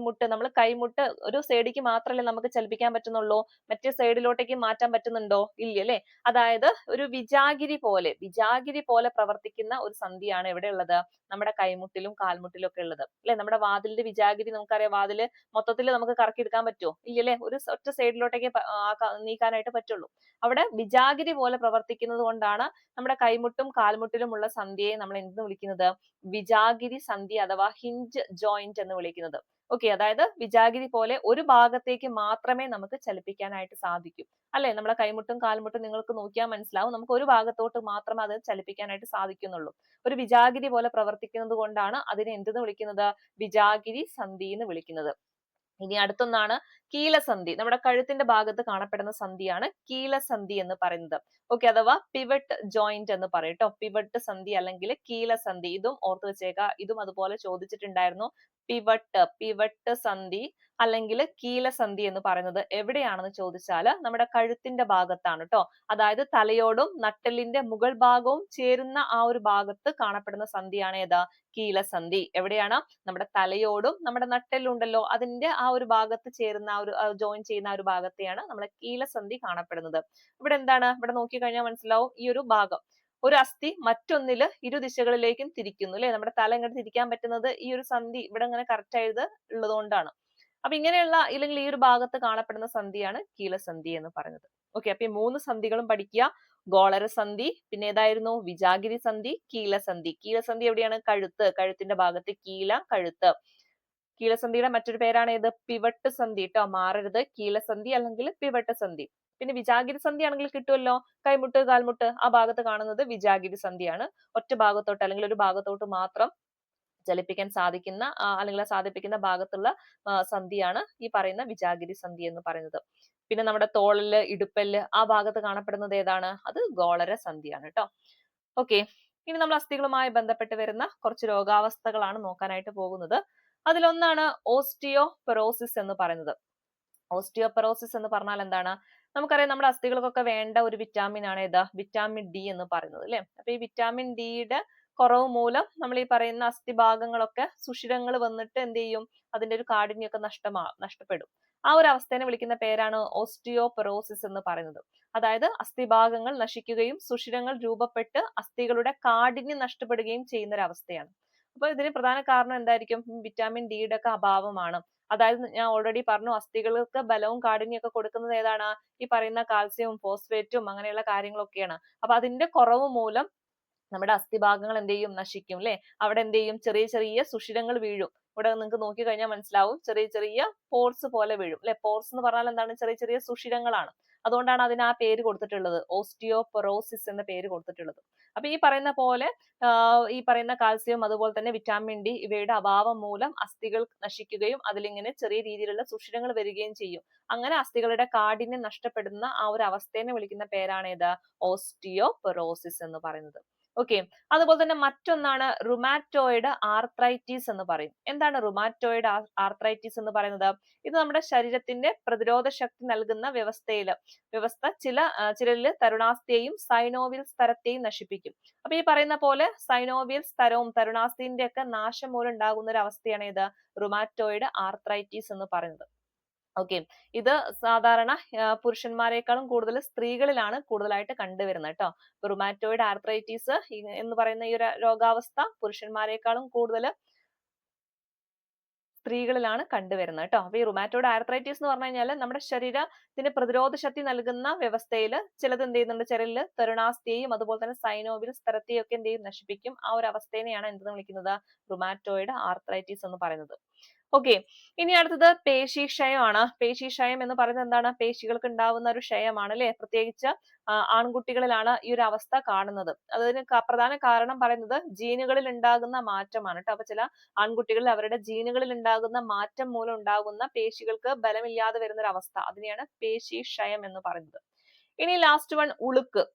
നമ്മൾ കൈമുട്ട് ഒരു സൈഡിലേക്ക് മാത്രമല്ലേ നമുക്ക് ചലിപ്പിക്കാൻ പറ്റുന്നുള്ളൂ, മറ്റേ സൈഡിലോട്ടേക്ക് മാറ്റാൻ പറ്റുന്നുണ്ടോ? ഇല്ല അല്ലെ. അതായത് ഒരു വിജാഗിരി പോലെ പ്രവർത്തിക്കുന്ന ഒരു സന്ധിയാണ് എവിടെ ഉള്ളത്? നമ്മുടെ കൈമുട്ടിലും കാൽമുട്ടിലും ഒക്കെ ഉള്ളത് അല്ലെ. നമ്മുടെ വാതിലിന്റെ വിജാഗിരി നമുക്കറിയാം, വാതില് മൊത്തത്തിൽ നമുക്ക് കറക്കി എടുക്കാൻ പറ്റുമോ? ഇല്ലല്ലേ, ഒരു ഒറ്റ സൈഡിലോട്ടേക്ക് നീക്കാനായിട്ട് പറ്റുള്ളൂ. അവിടെ വിജാഗിരി പോലെ പ്രവർത്തിക്കുന്നത് കൊണ്ടാണ് നമ്മുടെ കൈമുട്ടും കാൽമുട്ടിലും ഉള്ള സന്ധിയെ നമ്മൾ എന്ത് വിളിക്കുന്നത്? വിജാഗിരി സന്ധി അഥവാ ഹിഞ്ച് ജോയിന്റ് എന്ന് വിളിക്കുന്നത്. ഓക്കെ, അതായത് വിജാഗിരി പോലെ ഒരു ഭാഗത്തേക്ക് മാത്രമേ നമുക്ക് ചലിപ്പിക്കാനായിട്ട് സാധിക്കൂ അല്ലെ. നമ്മളെ കൈമുട്ടും കാൽമുട്ടും നിങ്ങൾക്ക് നോക്കിയാൽ മനസ്സിലാവും, നമുക്ക് ഒരു ഭാഗത്തോട്ട് മാത്രമേ അത് ചലിപ്പിക്കാനായിട്ട് സാധിക്കുന്നുള്ളൂ. ഒരു വിജാഗിരി പോലെ പ്രവർത്തിക്കുന്നത് കൊണ്ടാണ് അതിനെ എന്തെന്ന് വിളിക്കുന്നത്? വിജാഗിരി സന്ധി എന്ന് വിളിക്കുന്നത്. ഇനി അടുത്തൊന്നാണ് കീലസന്ധി. നമ്മുടെ കഴുത്തിന്റെ ഭാഗത്ത് കാണപ്പെടുന്ന സന്ധിയാണ് കീലസന്ധി എന്ന് പറയുന്നത്. ഓക്കെ, അഥവാ പിവറ്റ് ജോയിന്റ് എന്ന് പറയും ട്ടോ. പിവറ്റ് സന്ധി അല്ലെങ്കിൽ കീലസന്ധി, ഇതും ഓർത്തു വെച്ചേക്കുക. ഇതും അതുപോലെ ചോദിച്ചിട്ടുണ്ടായിരുന്നു. പിവട്ട് സന്ധി അല്ലെങ്കിൽ കീലസന്ധി എന്ന് പറയുന്നത് എവിടെയാണെന്ന് ചോദിച്ചാൽ നമ്മുടെ കഴുത്തിന്റെ ഭാഗത്താണ് ട്ടോ. അതായത് തലയോടും നട്ടെല്ലിന്റെ മുകൾ ഭാഗവും ചേരുന്ന ആ ഒരു ഭാഗത്ത് കാണപ്പെടുന്ന സന്ധിയാണ് ഏതാ? കീലസന്ധി. എവിടെയാണ്? നമ്മുടെ തലയോടും നമ്മുടെ നട്ടെല്ലുണ്ടല്ലോ അതിന്റെ ആ ഒരു ഭാഗത്ത് ചേരുന്ന ആ ഒരു ജോയിൻ ചെയ്യുന്ന ആ ഒരു ഭാഗത്തെയാണ് നമ്മളെ കീലസന്ധി കാണപ്പെടുന്നത്. ഇവിടെ എന്താണ്? ഇവിടെ നോക്കിക്കഴിഞ്ഞാൽ മനസ്സിലാവും, ഈ ഒരു ഭാഗം ഒരു അസ്ഥി മറ്റൊന്നില് ഇരു ദിശകളിലേക്കും തിരിക്കുന്നു അല്ലെ. നമ്മുടെ തല ഇങ്ങോട്ട് തിരിക്കാൻ പറ്റുന്നത് ഈ ഒരു സന്ധി ഇവിടെ ഇങ്ങനെ കറക്റ്റ് ആയത് ഉള്ളത് കൊണ്ടാണ്. അപ്പൊ ഇങ്ങനെയുള്ള ഇല്ലെങ്കിൽ ഈ ഒരു ഭാഗത്ത് കാണപ്പെടുന്ന സന്ധിയാണ് കീലസന്ധി എന്ന് പറയുന്നത്. ഓക്കെ, അപ്പൊ ഈ 3 സന്ധികളും പഠിക്കുക. ഗോളര സന്ധി, പിന്നെ ഏതായിരുന്നു? വിജാഗിരി സന്ധി, കീലസന്ധി. കീലസന്ധി എവിടെയാണ്? കഴുത്തിന്റെ ഭാഗത്ത്, കഴുത്ത്. കീലസന്ധിയുടെ മറ്റൊരു പേരാണ് ഏത്? പിവട്ട് സന്ധി ട്ടോ, മാറരുത്. കീലസന്ധി അല്ലെങ്കിൽ പിവട്ട് സന്ധി. പിന്നെ വിജാഗിരി സന്ധി ആണെങ്കിൽ കിട്ടുമല്ലോ, കൈമുട്ട് കാൽമുട്ട് ആ ഭാഗത്ത് കാണുന്നത് വിജാഗിരി സന്ധിയാണ്. ഒറ്റ ഭാഗത്തോട്ട് അല്ലെങ്കിൽ ഒരു ഭാഗത്തോട്ട് മാത്രം ചലിപ്പിക്കാൻ സാധിക്കുന്ന അല്ലെങ്കിൽ സാധിപ്പിക്കുന്ന ഭാഗത്തുള്ള സന്ധിയാണ് ഈ പറയുന്ന വിജാഗിരി സന്ധി എന്ന് പറയുന്നത്. പിന്നെ നമ്മുടെ തോളല്, ഇടുപ്പല് ആ ഭാഗത്ത് കാണപ്പെടുന്നത് ഏതാണ്? അത് ഗോളര സന്ധിയാണ് ട്ടോ. ഓക്കെ, ഇനി നമ്മൾ അസ്ഥികളുമായി ബന്ധപ്പെട്ട് വരുന്ന കുറച്ച് രോഗാവസ്ഥകളാണ് നോക്കാനായിട്ട് പോകുന്നത്. അതിലൊന്നാണ് ഓസ്റ്റിയോപൊറോസിസ് എന്ന് പറയുന്നത്. ഓസ്റ്റിയോപൊറോസിസ് എന്ന് പറഞ്ഞാൽ എന്താണ്? നമുക്കറിയാം നമ്മുടെ അസ്ഥികൾക്കൊക്കെ വേണ്ട ഒരു വിറ്റാമിൻ ആണ് ഏതാ? വിറ്റാമിൻ ഡി എന്ന് പറയുന്നത് അല്ലെ. അപ്പൊ ഈ വിറ്റാമിൻ ഡിയുടെ കുറവ് മൂലം നമ്മൾ ഈ പറയുന്ന അസ്ഥിഭാഗങ്ങളൊക്കെ സുഷിരങ്ങൾ വന്നിട്ട് എന്ത് ചെയ്യും? അതിന്റെ ഒരു കാഠിന്യമൊക്കെ നഷ്ടപ്പെടും. ആ ഒരു അവസ്ഥയെ വിളിക്കുന്ന പേരാണ് ഓസ്റ്റിയോപൊറോസിസ് എന്ന് പറയുന്നത്. അതായത് അസ്ഥിഭാഗങ്ങൾ നശിക്കുകയും സുഷിരങ്ങൾ രൂപപ്പെട്ട് അസ്ഥികളുടെ കാഠിന്യം നഷ്ടപ്പെടുകയും ചെയ്യുന്ന ഒരു അവസ്ഥയാണ്. അപ്പൊ ഇതിന് പ്രധാന കാരണം എന്തായിരിക്കും? വിറ്റാമിൻ ഡിയുടെ ഒക്കെ അഭാവമാണ്. അതായത് ഞാൻ ഓൾറെഡി പറഞ്ഞു, അസ്ഥികൾക്ക് ബലവും കാഠിന്യം ഒക്കെ കൊടുക്കുന്നത് ഏതാണ്? ഈ പറയുന്ന കാൽസ്യവും ഫോസ്ഫേറ്റും അങ്ങനെയുള്ള കാര്യങ്ങളൊക്കെയാണ്. അപ്പൊ അതിന്റെ കുറവ് മൂലം നമ്മുടെ അസ്ഥിഭാഗങ്ങൾ എന്ത് ചെയ്യും? നശിക്കും അല്ലെ. അവിടെ എന്ത് ചെയ്യും? ചെറിയ ചെറിയ സുഷിരങ്ങൾ വീഴും. ഇവിടെ നിങ്ങൾക്ക് നോക്കി കഴിഞ്ഞാൽ മനസ്സിലാവും, ചെറിയ ചെറിയ പോർസ് പോലെ വീഴും അല്ലെ. പോർസ് എന്ന് പറഞ്ഞാൽ എന്താണ്? ചെറിയ ചെറിയ സുഷിരങ്ങളാണ്. അതുകൊണ്ടാണ് അതിന് ആ പേര് കൊടുത്തിട്ടുള്ളത്, ഓസ്റ്റിയോപൊറോസിസ് എന്ന പേര് കൊടുത്തിട്ടുള്ളത്. അപ്പൊ ഈ പറയുന്ന പോലെ ഈ പറയുന്ന കാൽസ്യം അതുപോലെ തന്നെ വിറ്റാമിൻ ഡി ഇവയുടെ അഭാവം മൂലം അസ്ഥികൾ നശിക്കുകയും അതിലിങ്ങനെ ചെറിയ രീതിയിലുള്ള സുഷിരങ്ങൾ വരികയും ചെയ്യും. അങ്ങനെ അസ്ഥികളുടെ കാഠിന്യം നഷ്ടപ്പെടുന്ന ആ ഒരു അവസ്ഥയെ വിളിക്കുന്ന പേരാണ് ഏത്? ഓസ്റ്റിയോപൊറോസിസ് എന്ന് പറയുന്നത്. ഓക്കെ. അതുപോലെ തന്നെ മറ്റൊന്നാണ് റുമാറ്റോയിഡ് ആർത്രൈറ്റിസ് എന്ന് പറയും. എന്താണ് റുമാറ്റോയിഡ് ആർത്രൈറ്റിസ് എന്ന് പറയുന്നത്? ഇത് നമ്മുടെ ശരീരത്തിന്റെ പ്രതിരോധ ശക്തി നൽകുന്ന വ്യവസ്ഥ ചിലരിൽ തരുണാസ്ഥിയെയും സൈനോവിയൽ സ്തരത്തെയും നശിപ്പിക്കും. അപ്പൊ ഈ പറയുന്ന പോലെ സൈനോവിയൽ സ്തരവും തരുണാസ്ഥിന്റെ ഒക്കെ നാശം മൂലം ഉണ്ടാകുന്ന ഒരു അവസ്ഥയാണ് ഇത് റുമാറ്റോയിഡ് ആർത്രൈറ്റിസ് എന്ന് പറയുന്നത്. ഓക്കെ. ഇത് സാധാരണ പുരുഷന്മാരെക്കാളും കൂടുതൽ സ്ത്രീകളിലാണ് കൂടുതലായിട്ട് കണ്ടുവരുന്നത് കേട്ടോ. റുമാറ്റോയിഡ് ആർത്രൈറ്റിസ് എന്ന് പറയുന്ന ഈ ഒരു രോഗാവസ്ഥ പുരുഷന്മാരെക്കാളും കൂടുതൽ സ്ത്രീകളിലാണ് കണ്ടുവരുന്നത് കേട്ടോ. അപ്പൊ ഈ റുമാറ്റോയിഡ് ആർത്രൈറ്റിസ് എന്ന് പറഞ്ഞു കഴിഞ്ഞാൽ നമ്മുടെ ശരീരത്തിന് പ്രതിരോധ ശക്തി നൽകുന്ന വ്യവസ്ഥയിൽ ചിലത് എന്ത് ചെയ്യുന്നുണ്ട്? ചിലരിൽ തരുണാസ്ഥിയെയും അതുപോലെ തന്നെ സൈനോവിയൽ സ്തരത്തെയും ഒക്കെ എന്ത് ചെയ്യും? നശിപ്പിക്കും. ആ ഒരു അവസ്ഥയെയാണ് എന്തെന്ന് വിളിക്കുന്നത്? റുമാറ്റോയിഡ് ആർത്രൈറ്റിസ് എന്ന് പറയുന്നത്. ഓക്കെ. ഇനി അടുത്തത് പേശീക്ഷയമാണ്. പേശീക്ഷയം എന്ന് പറയുന്നത് എന്താണ്? പേശികൾക്ക് ഉണ്ടാവുന്ന ഒരു ക്ഷയമാണ് അല്ലെ. പ്രത്യേകിച്ച് ആൺകുട്ടികളിലാണ് ഈ ഒരു അവസ്ഥ കാണുന്നത്. അതിന് പ്രധാന കാരണം പറയുന്നത് ജീനുകളിൽ ഉണ്ടാകുന്ന മാറ്റമാണ് ട്ടോ. അപ്പൊ ചില ആൺകുട്ടികളിൽ അവരുടെ ജീനുകളിൽ ഉണ്ടാകുന്ന മാറ്റം മൂലം ഉണ്ടാകുന്ന പേശികൾക്ക് ബലമില്ലാതെ വരുന്ന ഒരു അവസ്ഥ, അതിനെയാണ് പേശീക്ഷയം എന്ന് പറയുന്നത്. ഇനി ലാസ്റ്റ് വൺ ഉളുക്ക്.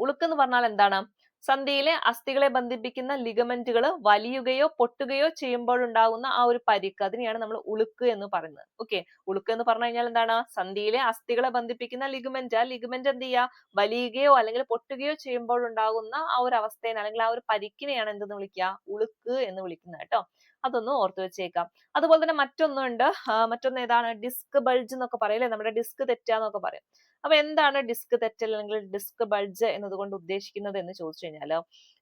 ഉളുക്ക് എന്ന് പറഞ്ഞാൽ എന്താണ്? സന്ധിയിലെ അസ്ഥികളെ ബന്ധിപ്പിക്കുന്ന ലിഗമെന്റുകൾ വലിയുകയോ പൊട്ടുകയോ ചെയ്യുമ്പോഴുണ്ടാകുന്ന ആ ഒരു പരിക്ക്, അതിനെയാണ് നമ്മൾ ഉളുക്ക് എന്ന് പറയുന്നത്. ഓക്കെ. ഉളുക്ക് എന്ന് പറഞ്ഞു കഴിഞ്ഞാൽ എന്താണ്? സന്ധിയിലെ അസ്ഥികളെ ബന്ധിപ്പിക്കുന്ന ലിഗമെന്റ്, ആ ലിഗമെന്റ് എന്ത് ചെയ്യുക? വലിയുകയോ അല്ലെങ്കിൽ പൊട്ടുകയോ ചെയ്യുമ്പോഴുണ്ടാകുന്ന ആ ഒരു അവസ്ഥയെ അല്ലെങ്കിൽ ആ ഒരു പരിക്കിനെയാണ് എന്തെന്ന് വിളിക്കുക? ഉളുക്ക് എന്ന് വിളിക്കുന്നത് കേട്ടോ. അതൊന്ന് ഓർത്തു വെച്ചേക്കാം. അതുപോലെ തന്നെ മറ്റൊന്നുണ്ട്. മറ്റൊന്ന് ഏതാണ്? ഡിസ്ക് ബൾജ് എന്നൊക്കെ പറയും അല്ലെ. നമ്മുടെ ഡിസ്ക് തെറ്റുക എന്നൊക്കെ പറയും. അപ്പൊ എന്താണ് ഡിസ്ക് തെറ്റൽ അല്ലെങ്കിൽ ഡിസ്ക് ബൾജ് എന്നതുകൊണ്ട് ഉദ്ദേശിക്കുന്നത് എന്ന് ചോദിച്ചു കഴിഞ്ഞാല്,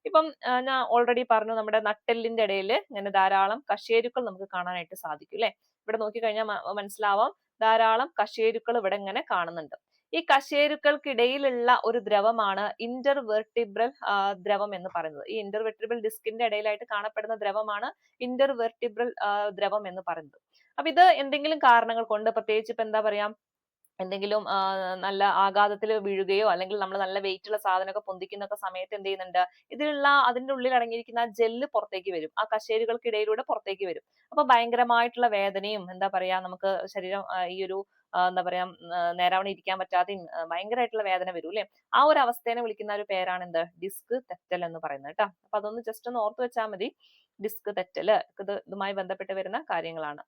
ഇപ്പം ഞാൻ ഓൾറെഡി പറഞ്ഞു, നമ്മുടെ നട്ടെല്ലിന്റെ ഇടയിൽ ഇങ്ങനെ ധാരാളം കശേരുക്കൾ നമുക്ക് കാണാനായിട്ട് സാധിക്കും അല്ലെ. ഇവിടെ നോക്കിക്കഴിഞ്ഞാൽ മനസ്സിലാവാം, ധാരാളം കശേരുക്കൾ ഇവിടെ ഇങ്ങനെ കാണുന്നുണ്ട്. ഈ കശേരുക്കൾക്കിടയിലുള്ള ഒരു ദ്രവമാണ് ഇന്റർവെർട്ടിബ്രൽ ദ്രവം എന്ന് പറയുന്നത്. ഈ ഇന്റർവെർട്ടിബ്രൽ ഡിസ്കിന്റെ ഇടയിലായിട്ട് കാണപ്പെടുന്ന ദ്രവമാണ് ഇന്റർവെർട്ടിബ്രൽ ദ്രവം എന്ന് പറയുന്നത്. അപ്പൊ ഇത് എന്തെങ്കിലും കാരണങ്ങൾ കൊണ്ട്, പ്രത്യേകിച്ച് ഇപ്പൊ എന്താ പറയാ, എന്തെങ്കിലും നല്ല ആഘാതത്തിൽ വീഴുകയോ അല്ലെങ്കിൽ നമ്മൾ നല്ല വെയിറ്റ് ഉള്ള സാധനമൊക്കെ പൊന്തിക്കുന്നൊക്കെ സമയത്ത് എന്ത് ചെയ്യുന്നുണ്ട്? അതിന്റെ ഉള്ളിൽ അടങ്ങിയിരിക്കുന്ന ആ ജെല്ല് പുറത്തേക്ക് വരും. ആ കശേരുകൾക്കിടയിലൂടെ പുറത്തേക്ക് വരും. അപ്പൊ ഭയങ്കരമായിട്ടുള്ള വേദനയും എന്താ പറയാ, നമുക്ക് ശരീരം ഈ ഒരു എന്താ പറയാ, നേരാവണ്ണം ഇരിക്കാൻ പറ്റാതെയും ഭയങ്കരമായിട്ടുള്ള വേദന വരും അല്ലെ. ആ ഒരു അവസ്ഥയെ വിളിക്കുന്ന ഒരു പേരാണ് എന്ത്? ഡിസ്ക് തെറ്റൽ എന്ന് പറയുന്നത് കേട്ടോ. അപ്പൊ അതൊന്ന് ജസ്റ്റ് ഒന്ന് ഓർത്ത് വെച്ചാൽ മതി. ഡിസ്ക് തെറ്റല് ഇതുമായി ബന്ധപ്പെട്ട് വരുന്ന കാര്യങ്ങളാണ്.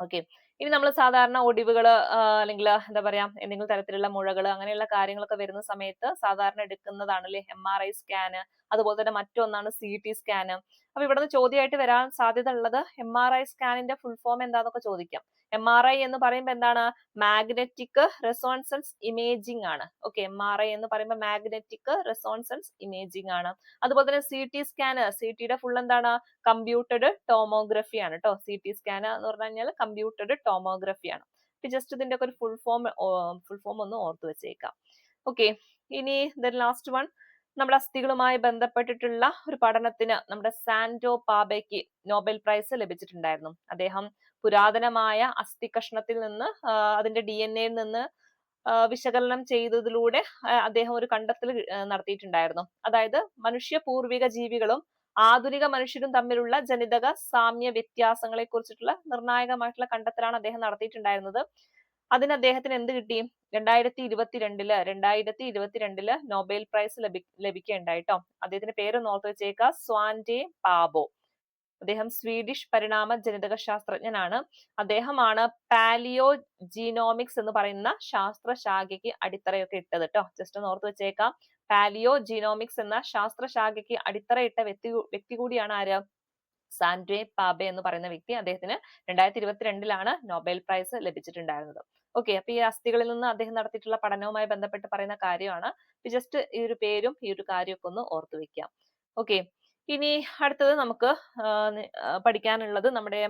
ഓക്കെ. ഇനി നമ്മൾ സാധാരണ ഒടിവുകൾ അല്ലെങ്കിൽ എന്താ പറയാ, എന്തെങ്കിലും തരത്തിലുള്ള മുഴകൾ അങ്ങനെയുള്ള കാര്യങ്ങളൊക്കെ വരുന്ന സമയത്ത് സാധാരണ എടുക്കുന്നതാണ് അല്ലെ MRI സ്കാന്. അതുപോലെ തന്നെ മറ്റൊന്നാണ് CT സ്കാന്. അപ്പൊ ഇവിടുന്ന് ചോദ്യമായിട്ട് വരാൻ സാധ്യത ഉള്ളത് MRI സ്കാനിന്റെ ഫുൾ ഫോം എന്താന്നൊക്കെ ചോദിക്കാം. MRI എന്ന് പറയുമ്പോൾ എന്താണ്? മാഗ്നറ്റിക് റെസോണൻസ് ഇമേജിംഗ് ആണ്. ഓക്കെ. MRI എന്ന് പറയുമ്പോൾ മാഗ്നറ്റിക് റെസോണൻസ് ഇമേജിംഗ് ആണ്. അതുപോലെ തന്നെ CT സ്കാന്, CTയുടെ ഫുൾ എന്താണ്? കമ്പ്യൂട്ടഡ് ടോമോഗ്രഫി ആണ് കേട്ടോ. CT സ്കാൻ എന്ന് പറഞ്ഞു കഴിഞ്ഞാൽ കമ്പ്യൂട്ടഡ് ടോമോഗ്രഫി ആണ്. ജസ്റ്റ് ഇതിന്റെ ഒക്കെ ഒരു ഫുൾ ഫോം ഒന്ന് ഓർത്ത് വെച്ചേക്കാം. ഓക്കെ. ഇനി ലാസ്റ്റ് വൺ, നമ്മുടെ അസ്ഥികളുമായി ബന്ധപ്പെട്ടിട്ടുള്ള ഒരു പഠനത്തിന് നമ്മുടെ സാന്റോ പാബയ്ക്ക് നോബൽ പ്രൈസ് ലഭിച്ചിട്ടുണ്ടായിരുന്നു. അദ്ദേഹം പുരാതനമായ അസ്ഥി കഷ്ണത്തിൽ നിന്ന് അതിന്റെ DNA നിന്ന് വിശകലനം ചെയ്തതിലൂടെ അദ്ദേഹം ഒരു കണ്ടെത്തൽ നടത്തിയിട്ടുണ്ടായിരുന്നു. അതായത് മനുഷ്യ പൂർവിക ജീവികളും ആധുനിക മനുഷ്യരും തമ്മിലുള്ള ജനിതക സാമ്യ വ്യത്യാസങ്ങളെ കുറിച്ചിട്ടുള്ള നിർണായകമായിട്ടുള്ള കണ്ടെത്തലാണ് അദ്ദേഹം നടത്തിയിട്ടുണ്ടായിരുന്നത്. അതിന് അദ്ദേഹത്തിന് എന്ത് കിട്ടി? 2022 നൊബേൽ പ്രൈസ് ലഭിക്കുകയുണ്ടായിട്ടോ. അദ്ദേഹത്തിന്റെ പേരൊന്ന് ഓർത്ത് വെച്ചേക്കുക, സ്വാൻഡെ പാബോ. അദ്ദേഹം സ്വീഡിഷ് പരിണാമ ജനിതക ശാസ്ത്രജ്ഞനാണ്. അദ്ദേഹമാണ് പാലിയോ ജീനോമിക്സ് എന്ന് പറയുന്ന ശാസ്ത്രശാഖയ്ക്ക് അടിത്തറയൊക്കെ ഇട്ടത് കേട്ടോ. ജസ്റ്റ് ഒന്ന് ഓർത്ത് വെച്ചേക്കാം. പാലിയോ ജീനോമിക്സ് എന്ന ശാസ്ത്രശാഖയ്ക്ക് അടിത്തറയിട്ട വ്യക്തി കൂടിയാണ് ആര്? സാൻഡ്രെ പാബെ എന്ന് പറയുന്ന വ്യക്തി. അദ്ദേഹത്തിന് 2022 നൊബേൽ പ്രൈസ് ലഭിച്ചിട്ടുണ്ടായിരുന്നത്. ഓക്കെ, അപ്പൊ ഈ അസ്ഥികളിൽ നിന്ന് അദ്ദേഹം നടത്തിയിട്ടുള്ള പഠനവുമായി ബന്ധപ്പെട്ട് പറയുന്ന കാര്യമാണ്. ജസ്റ്റ് ഈ ഒരു പേരും ഈ ഒരു കാര്യമൊക്കെ ഒന്ന് ഓർത്തു വെക്കാം. ഓക്കെ, ഇനി അടുത്തത് നമുക്ക് പഠിക്കാനുള്ളത് നമ്മുടെ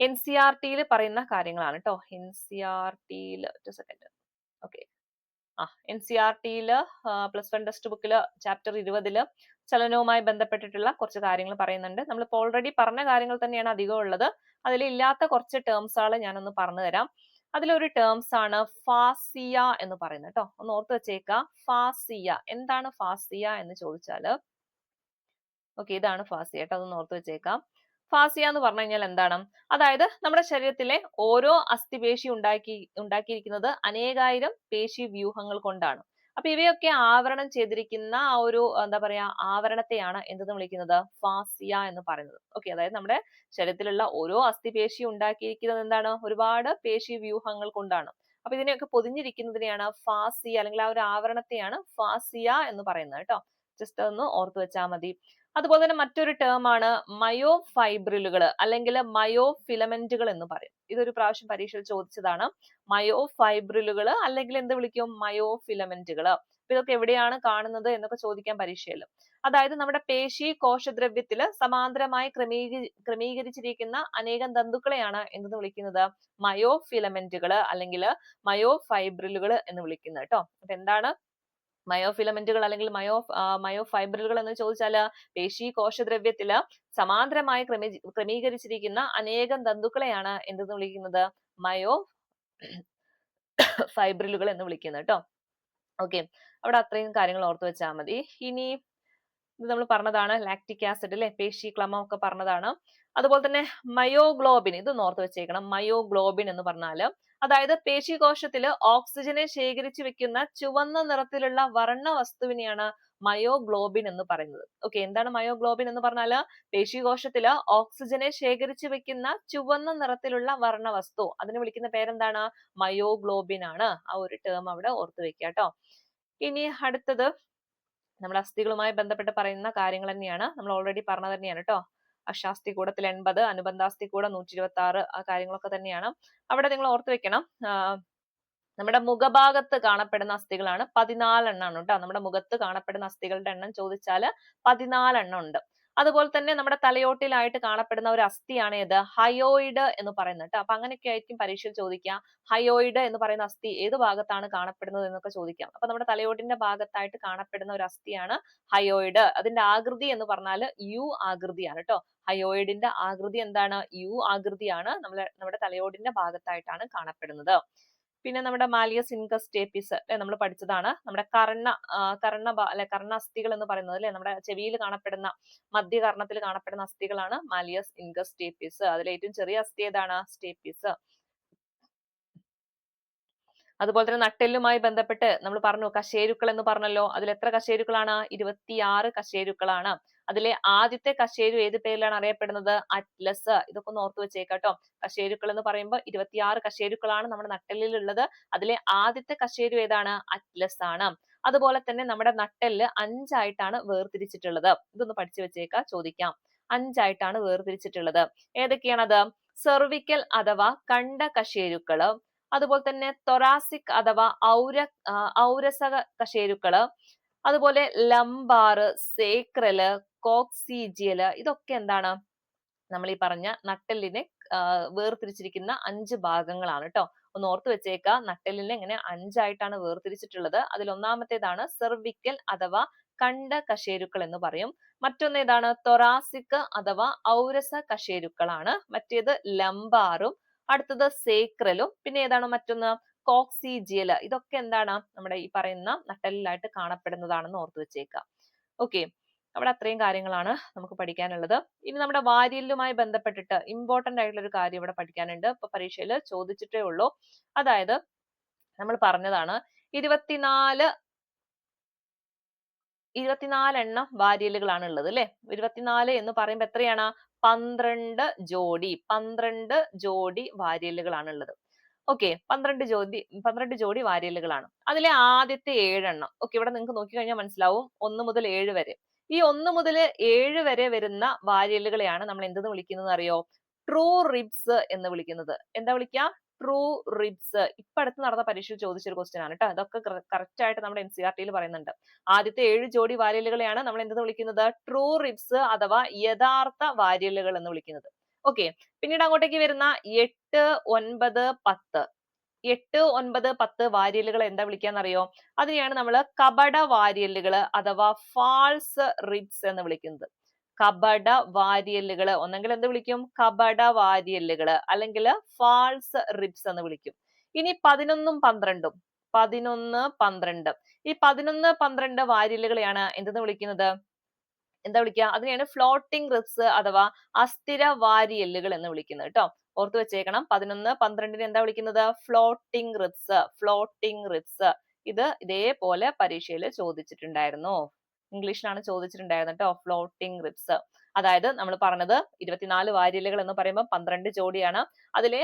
NCERT-യിൽ പറയുന്ന കാര്യങ്ങളാണ് കേട്ടോ. NCERT-യിൽ ഒരു സെക്കൻഡ്. ഓക്കെ, NCERT-യിൽ +1 ടെക്സ്റ്റ് ബുക്കിൽ ചാപ്റ്റർ 20 ചലനവുമായി ബന്ധപ്പെട്ടിട്ടുള്ള കുറച്ച് കാര്യങ്ങൾ പറയുന്നുണ്ട്. നമ്മളിപ്പോൾ ഓൾറെഡി പറഞ്ഞ കാര്യങ്ങൾ തന്നെയാണ് അധികം ഉള്ളത്. അതിൽ ഇല്ലാത്ത കുറച്ച് ടേംസുകൾ ഞാനൊന്ന് പറഞ്ഞു തരാം. അതിലൊരു ടേംസ് ആണ് ഫാസിയ എന്ന് പറയുന്നത് കേട്ടോ. ഒന്ന് ഓർത്ത് വെച്ചേക്കുക, ഫാസിയ. എന്താണ് ഫാസിയ എന്ന് ചോദിച്ചാല്, ഓക്കെ, ഇതാണ് ഫാസിയ കേട്ടോ. അതൊന്ന് ഓർത്ത് വെച്ചേക്കാം. ഫാസിയ എന്ന് പറഞ്ഞു കഴിഞ്ഞാൽ എന്താണ്? അതായത് നമ്മുടെ ശരീരത്തിലെ ഓരോ അസ്ഥിപേശി ഉണ്ടാക്കിയിരിക്കുന്നത് അനേകായിരം പേശി വ്യൂഹങ്ങൾ കൊണ്ടാണ്. അപ്പൊ ഇവയൊക്കെ ആവരണം ചെയ്തിരിക്കുന്ന ആ ഒരു എന്താ പറയാ ആവരണത്തെയാണ് എന്തെന്ന് വിളിക്കുന്നത്? ഫാസിയ എന്ന് പറയുന്നത്. ഓക്കെ, അതായത് നമ്മുടെ ശരീരത്തിലുള്ള ഓരോ അസ്ഥിപേശി ഉണ്ടാക്കിയിരിക്കുന്നത് എന്താണ്? ഒരുപാട് പേശി വ്യൂഹങ്ങൾ കൊണ്ടാണ്. അപ്പൊ ഇതിനെയൊക്കെ പൊതിഞ്ഞിരിക്കുന്നതിനെയാണ് ഫാസിയ, അല്ലെങ്കിൽ ആ ഒരു ആവരണത്തെയാണ് ഫാസിയ എന്ന് പറയുന്നത് കേട്ടോ. ജസ്റ്റ് ഒന്ന് ഓർത്തു വെച്ചാൽ മതി. അതുപോലെ തന്നെ മറ്റൊരു ടേം ആണ് മയോഫൈബ്രിലുകൾ അല്ലെങ്കിൽ മയോഫിലമെന്റുകൾ എന്ന് പറയും. ഇതൊരു പ്രാവശ്യം പരീക്ഷയിൽ ചോദിച്ചതാണ്. മയോഫൈബ്രിലുകൾ അല്ലെങ്കിൽ എന്ത് വിളിക്കും? മയോഫിലമെന്റുകൾ. ഇതൊക്കെ എവിടെയാണ് കാണുന്നത് എന്നൊക്കെ ചോദിക്കാൻ പരീക്ഷയിൽ. അതായത് നമ്മുടെ പേശി കോശദ്രവ്യത്തില് സമാന്തരമായി ക്രമീകരിച്ചിരിക്കുന്ന അനേകം തന്തുക്കളെയാണ് എന്തെന്ന് വിളിക്കുന്നത്? മയോഫിലമെന്റുകൾ അല്ലെങ്കിൽ മയോഫൈബ്രിലുകൾ എന്ന് വിളിക്കുന്നത് കേട്ടോ. അപ്പൊ എന്താണ് മയോഫിലമെന്റുകൾ അല്ലെങ്കിൽ മയോഫൈബ്രിലുകൾ എന്ന് ചോദിച്ചാൽ പേശി കോശദ്രവ്യത്തില് സമാന്തരമായി ക്രമീകരിച്ചിരിക്കുന്ന അനേകം തന്തുക്കളെയാണ് എന്തെന്ന് വിളിക്കുന്നത്? മയോ ഫൈബ്രിലുകൾ എന്ന് വിളിക്കുന്നത് കേട്ടോ. ഓക്കെ, അവിടെ അത്രയും കാര്യങ്ങൾ ഓർത്തു വെച്ചാൽ മതി. ഇനി ഇത് നമ്മൾ പറഞ്ഞതാണ്, ലാക്റ്റിക് ആസിഡ് അല്ലെ, പേശി ക്ലമം ഒക്കെ പറഞ്ഞതാണ്. അതുപോലെ തന്നെ മയോഗ്ലോബിൻ, ഇത് ഓർത്ത് വെച്ചേക്കണം. മയോഗ്ലോബിൻ എന്ന് പറഞ്ഞാല് അതായത് പേശികോശത്തില് ഓക്സിജനെ ശേഖരിച്ചു വെക്കുന്ന ചുവന്ന നിറത്തിലുള്ള വർണ്ണ വസ്തുവിനെയാണ് മയോഗ്ലോബിൻ എന്ന് പറയുന്നത്. ഓക്കെ, എന്താണ് മയോഗ്ലോബിൻ എന്ന് പറഞ്ഞാല്? പേശികോശത്തില് ഓക്സിജനെ ശേഖരിച്ചു വെക്കുന്ന ചുവന്ന നിറത്തിലുള്ള വർണ്ണ വസ്തു, അതിന് വിളിക്കുന്ന പേരെന്താണ്? മയോഗ്ലോബിൻ ആണ്. ആ ഒരു ടേം അവിടെ ഓർത്ത് വെക്കുക കേട്ടോ. ഇനി അടുത്തത് നമ്മുടെ അസ്ഥികളുമായി ബന്ധപ്പെട്ട് പറയുന്ന കാര്യങ്ങൾ തന്നെയാണ്. നമ്മൾ ഓൾറെഡി പറഞ്ഞത് തന്നെയാണ് കേട്ടോ. അക്ഷാസ്ഥികൂടത്തിൽ 80, അനുബന്ധാസ്ഥികൂടം 126, ആ കാര്യങ്ങളൊക്കെ തന്നെയാണ്. അവിടെ നിങ്ങൾ ഓർത്ത് വെക്കണം, നമ്മുടെ മുഖഭാഗത്ത് കാണപ്പെടുന്ന അസ്ഥികളാണ് 14 എണ്ണമാണ് കേട്ടോ. നമ്മുടെ മുഖത്ത് കാണപ്പെടുന്ന അസ്ഥികളുടെ എണ്ണം ചോദിച്ചാൽ 14 എണ്ണം ഉണ്ട്. അതുപോലെ തന്നെ നമ്മുടെ തലയോട്ടിലായിട്ട് കാണപ്പെടുന്ന ഒരു അസ്ഥിയാണ് ഏത്? ഹയോയിഡ് എന്ന് പറയുന്നത് കേട്ടോ. അപ്പൊ അങ്ങനെയൊക്കെ ആയിരിക്കും പരീക്ഷയിൽ ചോദിക്കാം. ഹയോയിഡ് എന്ന് പറയുന്ന അസ്ഥി ഏത് ഭാഗത്താണ് കാണപ്പെടുന്നത് എന്നൊക്കെ ചോദിക്കാം. അപ്പൊ നമ്മുടെ തലയോട്ടിന്റെ ഭാഗത്തായിട്ട് കാണപ്പെടുന്ന ഒരു അസ്ഥിയാണ് ഹയോയിഡ്. അതിന്റെ ആകൃതി എന്ന് പറഞ്ഞാൽ യു ആകൃതിയാണ് കേട്ടോ. ഹയോയിഡിന്റെ ആകൃതി എന്താണ്? യു ആകൃതിയാണ്. നമ്മുടെ തലയോടിന്റെ ഭാഗത്തായിട്ടാണ് കാണപ്പെടുന്നത്. പിന്നെ നമ്മുടെ മാലിയസ് ഇൻകസ് ടേപ്പിസ് നമ്മൾ പഠിച്ചതാണ്. നമ്മുടെ കർണ അസ്ഥികൾ എന്ന് പറയുന്നത് അല്ലെ, നമ്മുടെ ചെവിയിൽ കാണപ്പെടുന്ന മധ്യകർണത്തിൽ കാണപ്പെടുന്ന അസ്ഥികളാണ് മാലിയസ് ഇൻകസ് ടേപ്പിസ്. അതിൽ ഏറ്റവും ചെറിയ അസ്ഥി ഏതാണ്? സ്റ്റേപ്പിസ്. അതുപോലെ തന്നെ നട്ടെല്ലുമായി ബന്ധപ്പെട്ട് നമ്മൾ പറഞ്ഞു കശേരുക്കൾ എന്ന് പറഞ്ഞല്ലോ. അതിൽ എത്ര കശേരുക്കളാണ്? 26 കശേരുക്കളാണ്. അതിലെ ആദ്യത്തെ കശേരു ഏത് പേരിലാണ് അറിയപ്പെടുന്നത്? അറ്റ്ലസ്. ഇതൊക്കെ ഒന്ന് ഓർത്ത് വെച്ചേക്കാട്ടോ. കശേരുക്കൾ എന്ന് പറയുമ്പോൾ 26 കശേരുക്കളാണ് നമ്മുടെ നട്ടെല്ലിൽ ഉള്ളത്. അതിലെ ആദ്യത്തെ കശേരു ഏതാണ്? അറ്റ്ലസ് ആണ്. അതുപോലെ തന്നെ നമ്മുടെ നട്ടെല്ല് 5 ആയിട്ടാണ് വേർതിരിച്ചിട്ടുള്ളത്. ഇതൊന്ന് പഠിച്ചു വെച്ചേക്ക, ചോദിക്കാം. 5 ആയിട്ടാണ് വേർതിരിച്ചിട്ടുള്ളത്. ഏതൊക്കെയാണത്? സെർവിക്കൽ അഥവാ കണ്ട കശേരുക്കള്, അതുപോലെ തന്നെ തൊറാസിക് അഥവാ ഔരസക കശേരുക്കള്, അതുപോലെ ലംബാറ്, സേക്രല്, കോക്സീജിയല്, ഇതൊക്കെ എന്താണ്? നമ്മൾ ഈ പറഞ്ഞ നട്ടെല്ലിനെ വേർതിരിച്ചിരിക്കുന്ന 5 ഭാഗങ്ങളാണ് കേട്ടോ. ഒന്ന് ഓർത്ത് വെച്ചേക്ക, നട്ടെല്ലിനെ ഇങ്ങനെ 5 ആയിട്ടാണ് വേർതിരിച്ചിട്ടുള്ളത്. അതിൽ ഒന്നാമത്തേതാണ് സെർവിക്കൽ അഥവാ കണ്ട കശേരുക്കൾ എന്ന് പറയും. മറ്റൊന്ന് ഏതാണ്? തൊറാസിക് അഥവാ ഔരസ കശേരുക്കളാണ്. മറ്റേത് ലംബാറും, അടുത്തത് സേക്രലും, പിന്നെ ഏതാണ് മറ്റൊന്ന്? കോക്സീജിയല്. ഇതൊക്കെ എന്താണ്? നമ്മുടെ ഈ പറയുന്ന നട്ടെല്ലിലായിട്ട് കാണപ്പെടുന്നതാണെന്ന് ഓർത്ത് വെച്ചേക്കാം. ഓക്കെ, അവിടെ അത്രയും കാര്യങ്ങളാണ് നമുക്ക് പഠിക്കാനുള്ളത്. ഇനി നമ്മുടെ വാരിയലുമായി ബന്ധപ്പെട്ടിട്ട് ഇമ്പോർട്ടന്റ് ആയിട്ടുള്ള ഒരു കാര്യം ഇവിടെ പഠിക്കാനുണ്ട്. ഇപ്പൊ പരീക്ഷയിൽ ചോദിച്ചിട്ടേ ഉള്ളൂ. അതായത് നമ്മൾ പറഞ്ഞതാണ് 24 എണ്ണം വാരിയലുകളാണ് ഉള്ളത് അല്ലെ. 24 എന്ന് പറയുമ്പോൾ എത്രയാണ്? 12 ജോഡി വാരിയലുകളാണ് ഉള്ളത്. ഓക്കെ, 12 ജോഡി വാരിയലുകളാണ്. അതിലെ ആദ്യത്തെ 7 എണ്ണം, ഓക്കെ, ഇവിടെ നിങ്ങൾക്ക് നോക്കിക്കഴിഞ്ഞാൽ മനസ്സിലാവും 1 മുതൽ 7 വരെ. ഈ 1 മുതൽ 7 വരെ വരുന്ന വാരിയലുകളെയാണ് നമ്മൾ എന്തെന്ന് വിളിക്കുന്നത് അറിയോ? ട്രൂ റിബ്സ് എന്ന് വിളിക്കുന്നത്. എന്താ വിളിക്കുക? True ribs. ഇപ്പൊ അടുത്ത് നടന്ന പരീക്ഷയിൽ ചോദിച്ചൊരു ക്വസ്റ്റ്യൻ ആണ് കേട്ടോ. ഇതൊക്കെ കറക്റ്റ് ആയിട്ട് നമ്മുടെ NCERT പറയുന്നുണ്ട്. ആദ്യത്തെ 7 ജോഡി വാരിയലുകളെയാണ് നമ്മൾ എന്തെന്ന് വിളിക്കുന്നത്? ട്രൂ റിബ്സ് അഥവാ യഥാർത്ഥ വാരിയലുകൾ എന്ന് വിളിക്കുന്നത്. ഓക്കെ, പിന്നീട് അങ്ങോട്ടേക്ക് വരുന്ന 8, 9, 10 വാരിയലുകൾ എന്താ വിളിക്കാന്നറിയോ? അതിനെയാണ് നമ്മൾ കപട വാരിയലുകൾ അഥവാ ഫാൾസ് റിബ്സ് എന്ന് വിളിക്കുന്നത്. കപട വാരിയലുകൾ ഒന്നെങ്കിൽ എന്ത് വിളിക്കും? കപട വാരിയലുകൾ അല്ലെങ്കിൽ ഫാൾസ് റിബ്സ് എന്ന് വിളിക്കും. ഇനി 11, 12 ഈ 11, 12 വാരിയലുകളെയാണ് എന്തെന്ന് വിളിക്കുന്നത്? എന്താ വിളിക്കുക? അതിനെയാണ് ഫ്ലോട്ടിംഗ് റിബ്സ് അഥവാ അസ്ഥിര വാരിയലുകൾ എന്ന് വിളിക്കുന്നത് കേട്ടോ. ഓർത്ത് വെച്ചേക്കണം. 11, 12 എന്താ വിളിക്കുന്നത്? Floating ribs. ഇത് ഇതേപോലെ പരീക്ഷയിൽ ചോദിച്ചിട്ടുണ്ടായിരുന്നു. ഇംഗ്ലീഷിലാണ് ചോദിച്ചിട്ടുണ്ടായിരുന്നത് കേട്ടോ. Floating ribs. അതായത് നമ്മൾ പറഞ്ഞത് 24 വാരിയലുകൾ എന്ന് പറയുമ്പോൾ 12 ജോഡിയാണ്. അതിലെ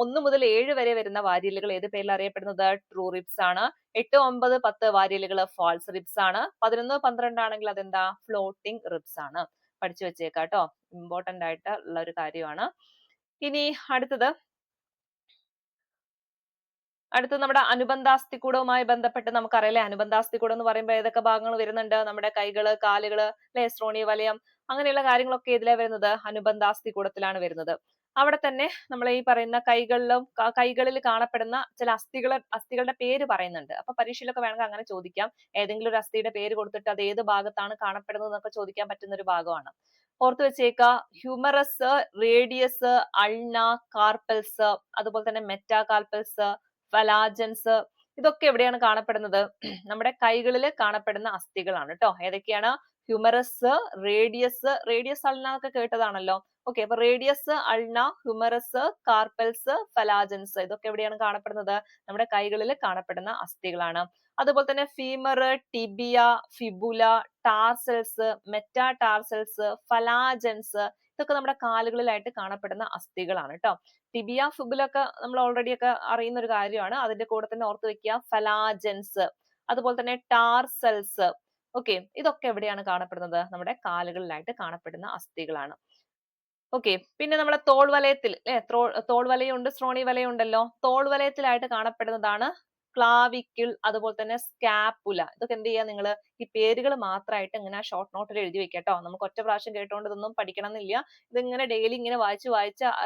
1 മുതൽ 7 വരെ വരുന്ന വാരിയലുകൾ ഏത് പേരിൽ അറിയപ്പെടുന്നത്? ട്രൂ റിബ്സ് ആണ്. 8, 9, 10 വാരിയലുകൾ ഫാൾസ് റിബ്സ് ആണ്. 11, 12 ആണെങ്കിൽ അതെന്താ? ഫ്ലോട്ടിംഗ് റിബ്സ് ആണ്. പഠിച്ചു വെച്ചേക്കാം കേട്ടോ. ഇമ്പോർട്ടന്റ് ആയിട്ടുള്ള ഒരു കാര്യമാണ്. ഇനി അടുത്തത് നമ്മുടെ അനുബന്ധാസ്ഥികൂടവുമായി ബന്ധപ്പെട്ട് നമുക്കറിയാലേ, അനുബന്ധാസ്ഥികൂടം എന്ന് പറയുമ്പോൾ ഏതൊക്കെ ഭാഗങ്ങൾ വരുന്നുണ്ട്? നമ്മുടെ കൈകള്, കാലുകള്, അല്ലെ, ശ്രോണി വലയം, അങ്ങനെയുള്ള കാര്യങ്ങളൊക്കെ ഇതിലാണ് വരുന്നത്? അനുബന്ധാസ്ഥികൂടത്തിലാണ് വരുന്നത്. അവിടെ തന്നെ നമ്മൾ ഈ പറയുന്ന കൈകളിൽ കാണപ്പെടുന്ന ചില അസ്ഥികളുടെ പേര് പറയുന്നുണ്ട്. അപ്പൊ പരീക്ഷയിലൊക്കെ വേണമെങ്കിൽ അങ്ങനെ ചോദിക്കാം. ഏതെങ്കിലും ഒരു അസ്ഥിയുടെ പേര് കൊടുത്തിട്ട് അത് ഏത് ഭാഗത്താണ് കാണപ്പെടുന്നത് എന്നൊക്കെ ചോദിക്കാൻ പറ്റുന്ന ഒരു ഭാഗമാണ്. ഓർത്ത് വെച്ചേക്ക. ഹ്യൂമറസ്, റേഡിയസ്, അൾന, കാർപ്പൽസ്, അതുപോലെ തന്നെ മെറ്റാകാർപ്പൽസ്, ഫലാജൻസ്, ഇതൊക്കെ എവിടെയാണ് കാണപ്പെടുന്നത്? നമ്മുടെ കൈകളിൽ കാണപ്പെടുന്ന അസ്ഥികളാണ് കേട്ടോ. ഏതൊക്കെയാണ്? ഹ്യൂമറസ്, റേഡിയസ് അൾന ഒക്കെ കേട്ടതാണല്ലോ. ഓക്കെ, അപ്പൊ റേഡിയസ്, അൾന, ഹ്യൂമറസ്, കാർപ്പൽസ്, ഫലാജൻസ്, ഇതൊക്കെ എവിടെയാണ് കാണപ്പെടുന്നത്? നമ്മുടെ കൈകളിൽ കാണപ്പെടുന്ന അസ്ഥികളാണ്. അതുപോലെ തന്നെ ഫീമർ, ടിബിയ, ഫിബുല, ടാർസൽസ്, മെറ്റാടാർസൽസ്, ഫലാജൻസ്, ഇതൊക്കെ നമ്മുടെ കാലുകളിലായിട്ട് കാണപ്പെടുന്ന അസ്ഥികളാണ് കേട്ടോ. ടിബിയ, ഫിബുല ഒക്കെ നമ്മൾ ഓൾറെഡി ഒക്കെ അറിയുന്ന ഒരു കാര്യമാണ്. അതിന്റെ കൂടെ തന്നെ ഓർത്ത് വെക്കുക ഫലാജൻസ്, അതുപോലെ തന്നെ ടാർസൽസ്. ഓക്കെ, ഇതൊക്കെ എവിടെയാണ് കാണപ്പെടുന്നത്? നമ്മുടെ കാലുകളിലായിട്ട് കാണപ്പെടുന്ന അസ്ഥികളാണ്. ഓക്കെ, പിന്നെ നമ്മുടെ തോൾവലയത്തിൽ തോൾവലയുണ്ട്, ശ്രോണി വലയുണ്ടല്ലോ. തോൾവലയത്തിലായിട്ട് കാണപ്പെടുന്നതാണ് ക്ലാവിക്കിൾ, അതുപോലെ തന്നെ സ്കാപ്പുല. ഇതൊക്കെ എന്ത് ചെയ്യാ? നിങ്ങൾ ഈ പേരുകൾ മാത്രമായിട്ട് ഇങ്ങനെ ഷോർട്ട് നോട്ടിൽ എഴുതി വെക്കുക കേട്ടോ. നമുക്ക് ഒറ്റ പ്രാവശ്യം കേട്ടോണ്ട് ഇതൊന്നും പഠിക്കണം എന്നില്ല. ഇതിങ്ങനെ ഡെയിലി ഇങ്ങനെ വായിച്ച്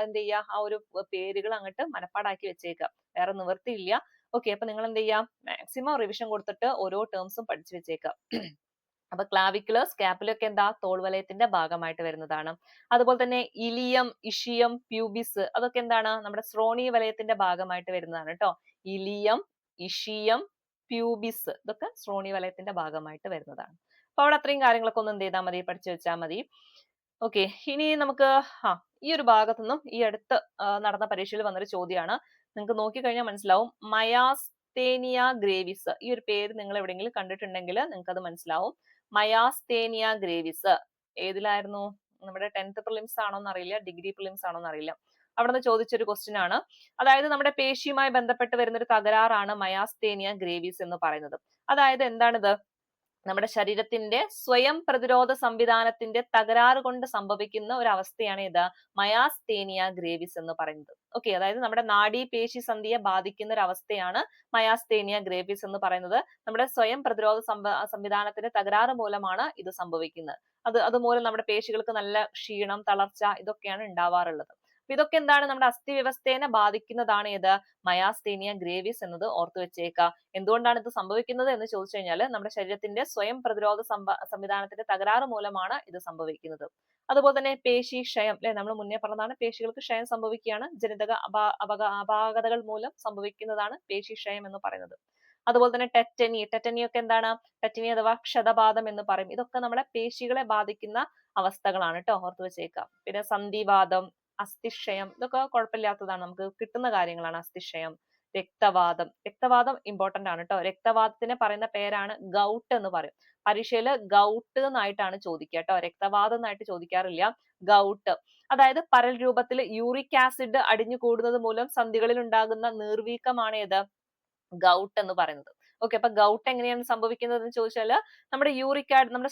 എന്ത് ചെയ്യുക? ആ ഒരു പേരുകൾ അങ്ങോട്ട് മനപ്പാടാക്കി വെച്ചേക്കുക. വേറെ നിവൃത്തിയില്ല. ഓക്കെ, അപ്പൊ നിങ്ങൾ എന്ത് ചെയ്യാം? മാക്സിമം റിവിഷൻ കൊടുത്തിട്ട് ഓരോ ടേംസും പഠിച്ചു വെച്ചേക്കുക. അപ്പൊ ക്ലാവിക്കുലർ, സ്കാപ്പുല ഒക്കെ എന്താ? തോൾവലയത്തിന്റെ ഭാഗമായിട്ട് വരുന്നതാണ്. അതുപോലെ തന്നെ ഇലിയം, ഇഷിയം, പ്യൂബിസ്, അതൊക്കെ എന്താണ്? നമ്മുടെ ശ്രോണി വലയത്തിന്റെ ഭാഗമായിട്ട് വരുന്നതാണ് കേട്ടോ. ഇലിയം, ഇഷിയം, പ്യൂബിസ്, ഇതൊക്കെ ശ്രോണി വലയത്തിന്റെ ഭാഗമായിട്ട് വരുന്നതാണ്. അപ്പൊ അവിടെ അത്രയും കാര്യങ്ങളൊക്കെ ഒന്ന് എന്ത് ചെയ്താൽ മതി? പഠിച്ചു വെച്ചാൽ മതി. ഓക്കെ, ഇനി നമുക്ക് ഈ ഒരു ഭാഗത്തുനിന്നും ഈ അടുത്ത് നടന്ന പരീക്ഷയിൽ വന്നൊരു ചോദ്യമാണ്. നിങ്ങൾക്ക് നോക്കിക്കഴിഞ്ഞാൽ മനസ്സിലാവും. മയാസ്തേനിയ ഗ്രേവിസ്, ഈ ഒരു പേര് നിങ്ങൾ എവിടെയെങ്കിലും കണ്ടിട്ടുണ്ടെങ്കിൽ നിങ്ങൾക്ക് അത് മനസ്സിലാവും. മയാസ്തേനിയ ഗ്രേവിസ് ഏതിലായിരുന്നു? നമ്മുടെ 10th പ്രിലിംസ് ആണോന്ന് അറിയില്ല, ഡിഗ്രി പ്രിലിംസ് ആണോന്ന് അറിയില്ല. അവിടെ നിന്ന് ചോദിച്ചൊരു ക്വസ്റ്റ്യൻ ആണ്. അതായത് നമ്മുടെ പേശിയുമായി ബന്ധപ്പെട്ട് വരുന്ന ഒരു തകരാറാണ് മയാസ്തേനിയ ഗ്രേവിസ് എന്ന് പറയുന്നത്. അതായത് എന്താണിത്? നമ്മുടെ ശരീരത്തിന്റെ സ്വയം പ്രതിരോധ സംവിധാനത്തിന്റെ തകരാറ് കൊണ്ട് സംഭവിക്കുന്ന ഒരു അവസ്ഥയാണ് ഇത് മയാസ്തേനിയ ഗ്രേവിസ് എന്ന് പറയുന്നത്. ഓക്കെ, അതായത് നമ്മുടെ നാഡീപേശി സന്ധിയെ ബാധിക്കുന്ന ഒരു അവസ്ഥയാണ് മയാസ്തേനിയ ഗ്രേവിസ് എന്ന് പറയുന്നത്. നമ്മുടെ സ്വയം പ്രതിരോധ സംവിധാനത്തിന്റെ തകരാറ് മൂലമാണ് ഇത് സംഭവിക്കുന്നത്. അതുമൂലം നമ്മുടെ പേശികൾക്ക് നല്ല ക്ഷീണം, തളർച്ച, ഇതൊക്കെയാണ് ഉണ്ടാവാറുള്ളത്. ഇതൊക്കെ എന്താണ്? നമ്മുടെ അസ്ഥി വ്യവസ്ഥയെ ബാധിക്കുന്നതാണ് ഇത് മയാസ്തേനിയ ഗ്രേവിസ് എന്നത്. ഓർത്തു വെച്ചേക്കുക. എന്തുകൊണ്ടാണ് ഇത് സംഭവിക്കുന്നത് എന്ന് ചോദിച്ചു കഴിഞ്ഞാൽ നമ്മുടെ ശരീരത്തിന്റെ സ്വയം പ്രതിരോധ സംവിധാനത്തിന്റെ തകരാറ് മൂലമാണ് ഇത് സംഭവിക്കുന്നത്. അതുപോലെ തന്നെ പേശി ക്ഷയം, അല്ലെ, നമ്മൾ മുന്നേ പറഞ്ഞതാണ് പേശികൾക്ക് ക്ഷയം സംഭവിക്കുകയാണ്. ജനിതക അപാകതകൾ മൂലം സംഭവിക്കുന്നതാണ് പേശി ക്ഷയം എന്ന് പറയുന്നത്. അതുപോലെ തന്നെ ടെറ്റനി ഒക്കെ എന്താണ്? ടെറ്റനി അഥവാ ക്ഷതബാധം എന്ന് പറയും. ഇതൊക്കെ നമ്മളെ പേശികളെ ബാധിക്കുന്ന അവസ്ഥകളാണ് ട്ടോ, ഓർത്ത് വെച്ചേക്കാം. പിന്നെ സന്ധിവാതം, അസ്ഥിക്ഷയം ഇതൊക്കെ കുഴപ്പമില്ലാത്തതാണ്, നമുക്ക് കിട്ടുന്ന കാര്യങ്ങളാണ്. അസ്ഥിക്ഷയം, രക്തവാതം ഇമ്പോർട്ടന്റ് ആണ് ട്ടോ. രക്തവാതത്തിന് പറയുന്ന പേരാണ് ഗൗട്ട് എന്ന് പറയും. പരീക്ഷയിൽ ഗൗട്ട് എന്നായിട്ടാണ് ചോദിക്കുക ട്ടോ, രക്തവാതം എന്നായിട്ട് ചോദിക്കാറില്ല. ഗൗട്ട് അതായത് പരൽ രൂപത്തിൽ യൂറിക് ആസിഡ് അടിഞ്ഞു കൂടുന്നത് മൂലം സന്ധികളിൽ ഉണ്ടാകുന്ന നീർവീക്കമാണ് ഏത്? ഗൗട്ട് എന്ന് പറയുന്നത്. ഓക്കെ, അപ്പൊ ഗൗട്ട് എങ്ങനെയാണ് സംഭവിക്കുന്നത് എന്ന് ചോദിച്ചാൽ, നമ്മുടെ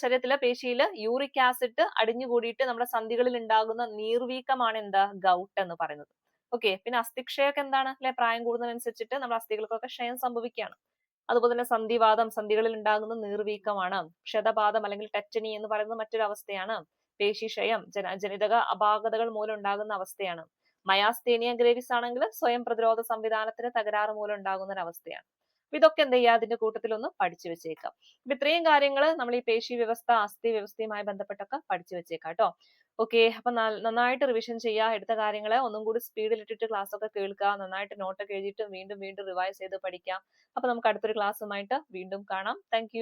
ശരീരത്തിലെ പേശിയിൽ യൂറിക് ആസിഡ് അടിഞ്ഞുകൂടിയിട്ട് നമ്മുടെ സന്ധികളിൽ ഉണ്ടാകുന്ന നീർവീക്കമാണ് എന്താ? ഗൗട്ട് എന്ന് പറയുന്നത്. ഓക്കെ, പിന്നെ അസ്ഥിക്ഷയൊക്കെ എന്താണ് അല്ലെ? പ്രായം കൂടുന്നതിനനുസരിച്ചിട്ട് നമ്മുടെ അസ്ഥികൾക്കൊക്കെ ക്ഷയം സംഭവിക്കുകയാണ്. അതുപോലെ തന്നെ സന്ധിവാതം, സന്ധികളിൽ ഉണ്ടാകുന്ന നീർവീക്കമാണ്. ക്ഷതപാതം അല്ലെങ്കിൽ ടെറ്റനി എന്ന് പറയുന്നത് മറ്റൊരു അവസ്ഥയാണ്. പേശിക്ഷയം ജനിതക അപാകതകൾ മൂലം ഉണ്ടാകുന്ന അവസ്ഥയാണ്. മയാസ്തേനിയ ഗ്രേവിസ് ആണെങ്കിൽ സ്വയം പ്രതിരോധ സംവിധാനത്തിന് തകരാറ് മൂലം ഉണ്ടാകുന്ന ഒരു അവസ്ഥയാണ്. അപ്പൊ ഇതൊക്കെ എന്ത് ചെയ്യുക? അതിന്റെ കൂട്ടത്തിൽ ഒന്ന് പഠിച്ചു വെച്ചേക്കാം. അപ്പൊ ഇത്രയും കാര്യങ്ങൾ നമ്മൾ ഈ പേശി വ്യവസ്ഥ, അസ്ഥി വ്യവസ്ഥയുമായി ബന്ധപ്പെട്ടൊക്കെ പഠിച്ചു വെച്ചേക്കാം കേട്ടോ. ഓക്കെ, അപ്പൊ നന്നായിട്ട് റിവിഷൻ ചെയ്യുക. എടുത്ത കാര്യങ്ങളെ ഒന്നും കൂടി സ്പീഡിൽ ഇട്ടിട്ട് ക്ലാസ് ഒക്കെ കേൾക്കുക. നന്നായിട്ട് നോട്ടൊക്കെ എഴുതിയിട്ട് വീണ്ടും വീണ്ടും റിവൈസ് ചെയ്ത് പഠിക്കാം. അപ്പൊ നമുക്ക് അടുത്തൊരു ക്ലാസ്സുമായിട്ട് വീണ്ടും കാണാം. താങ്ക്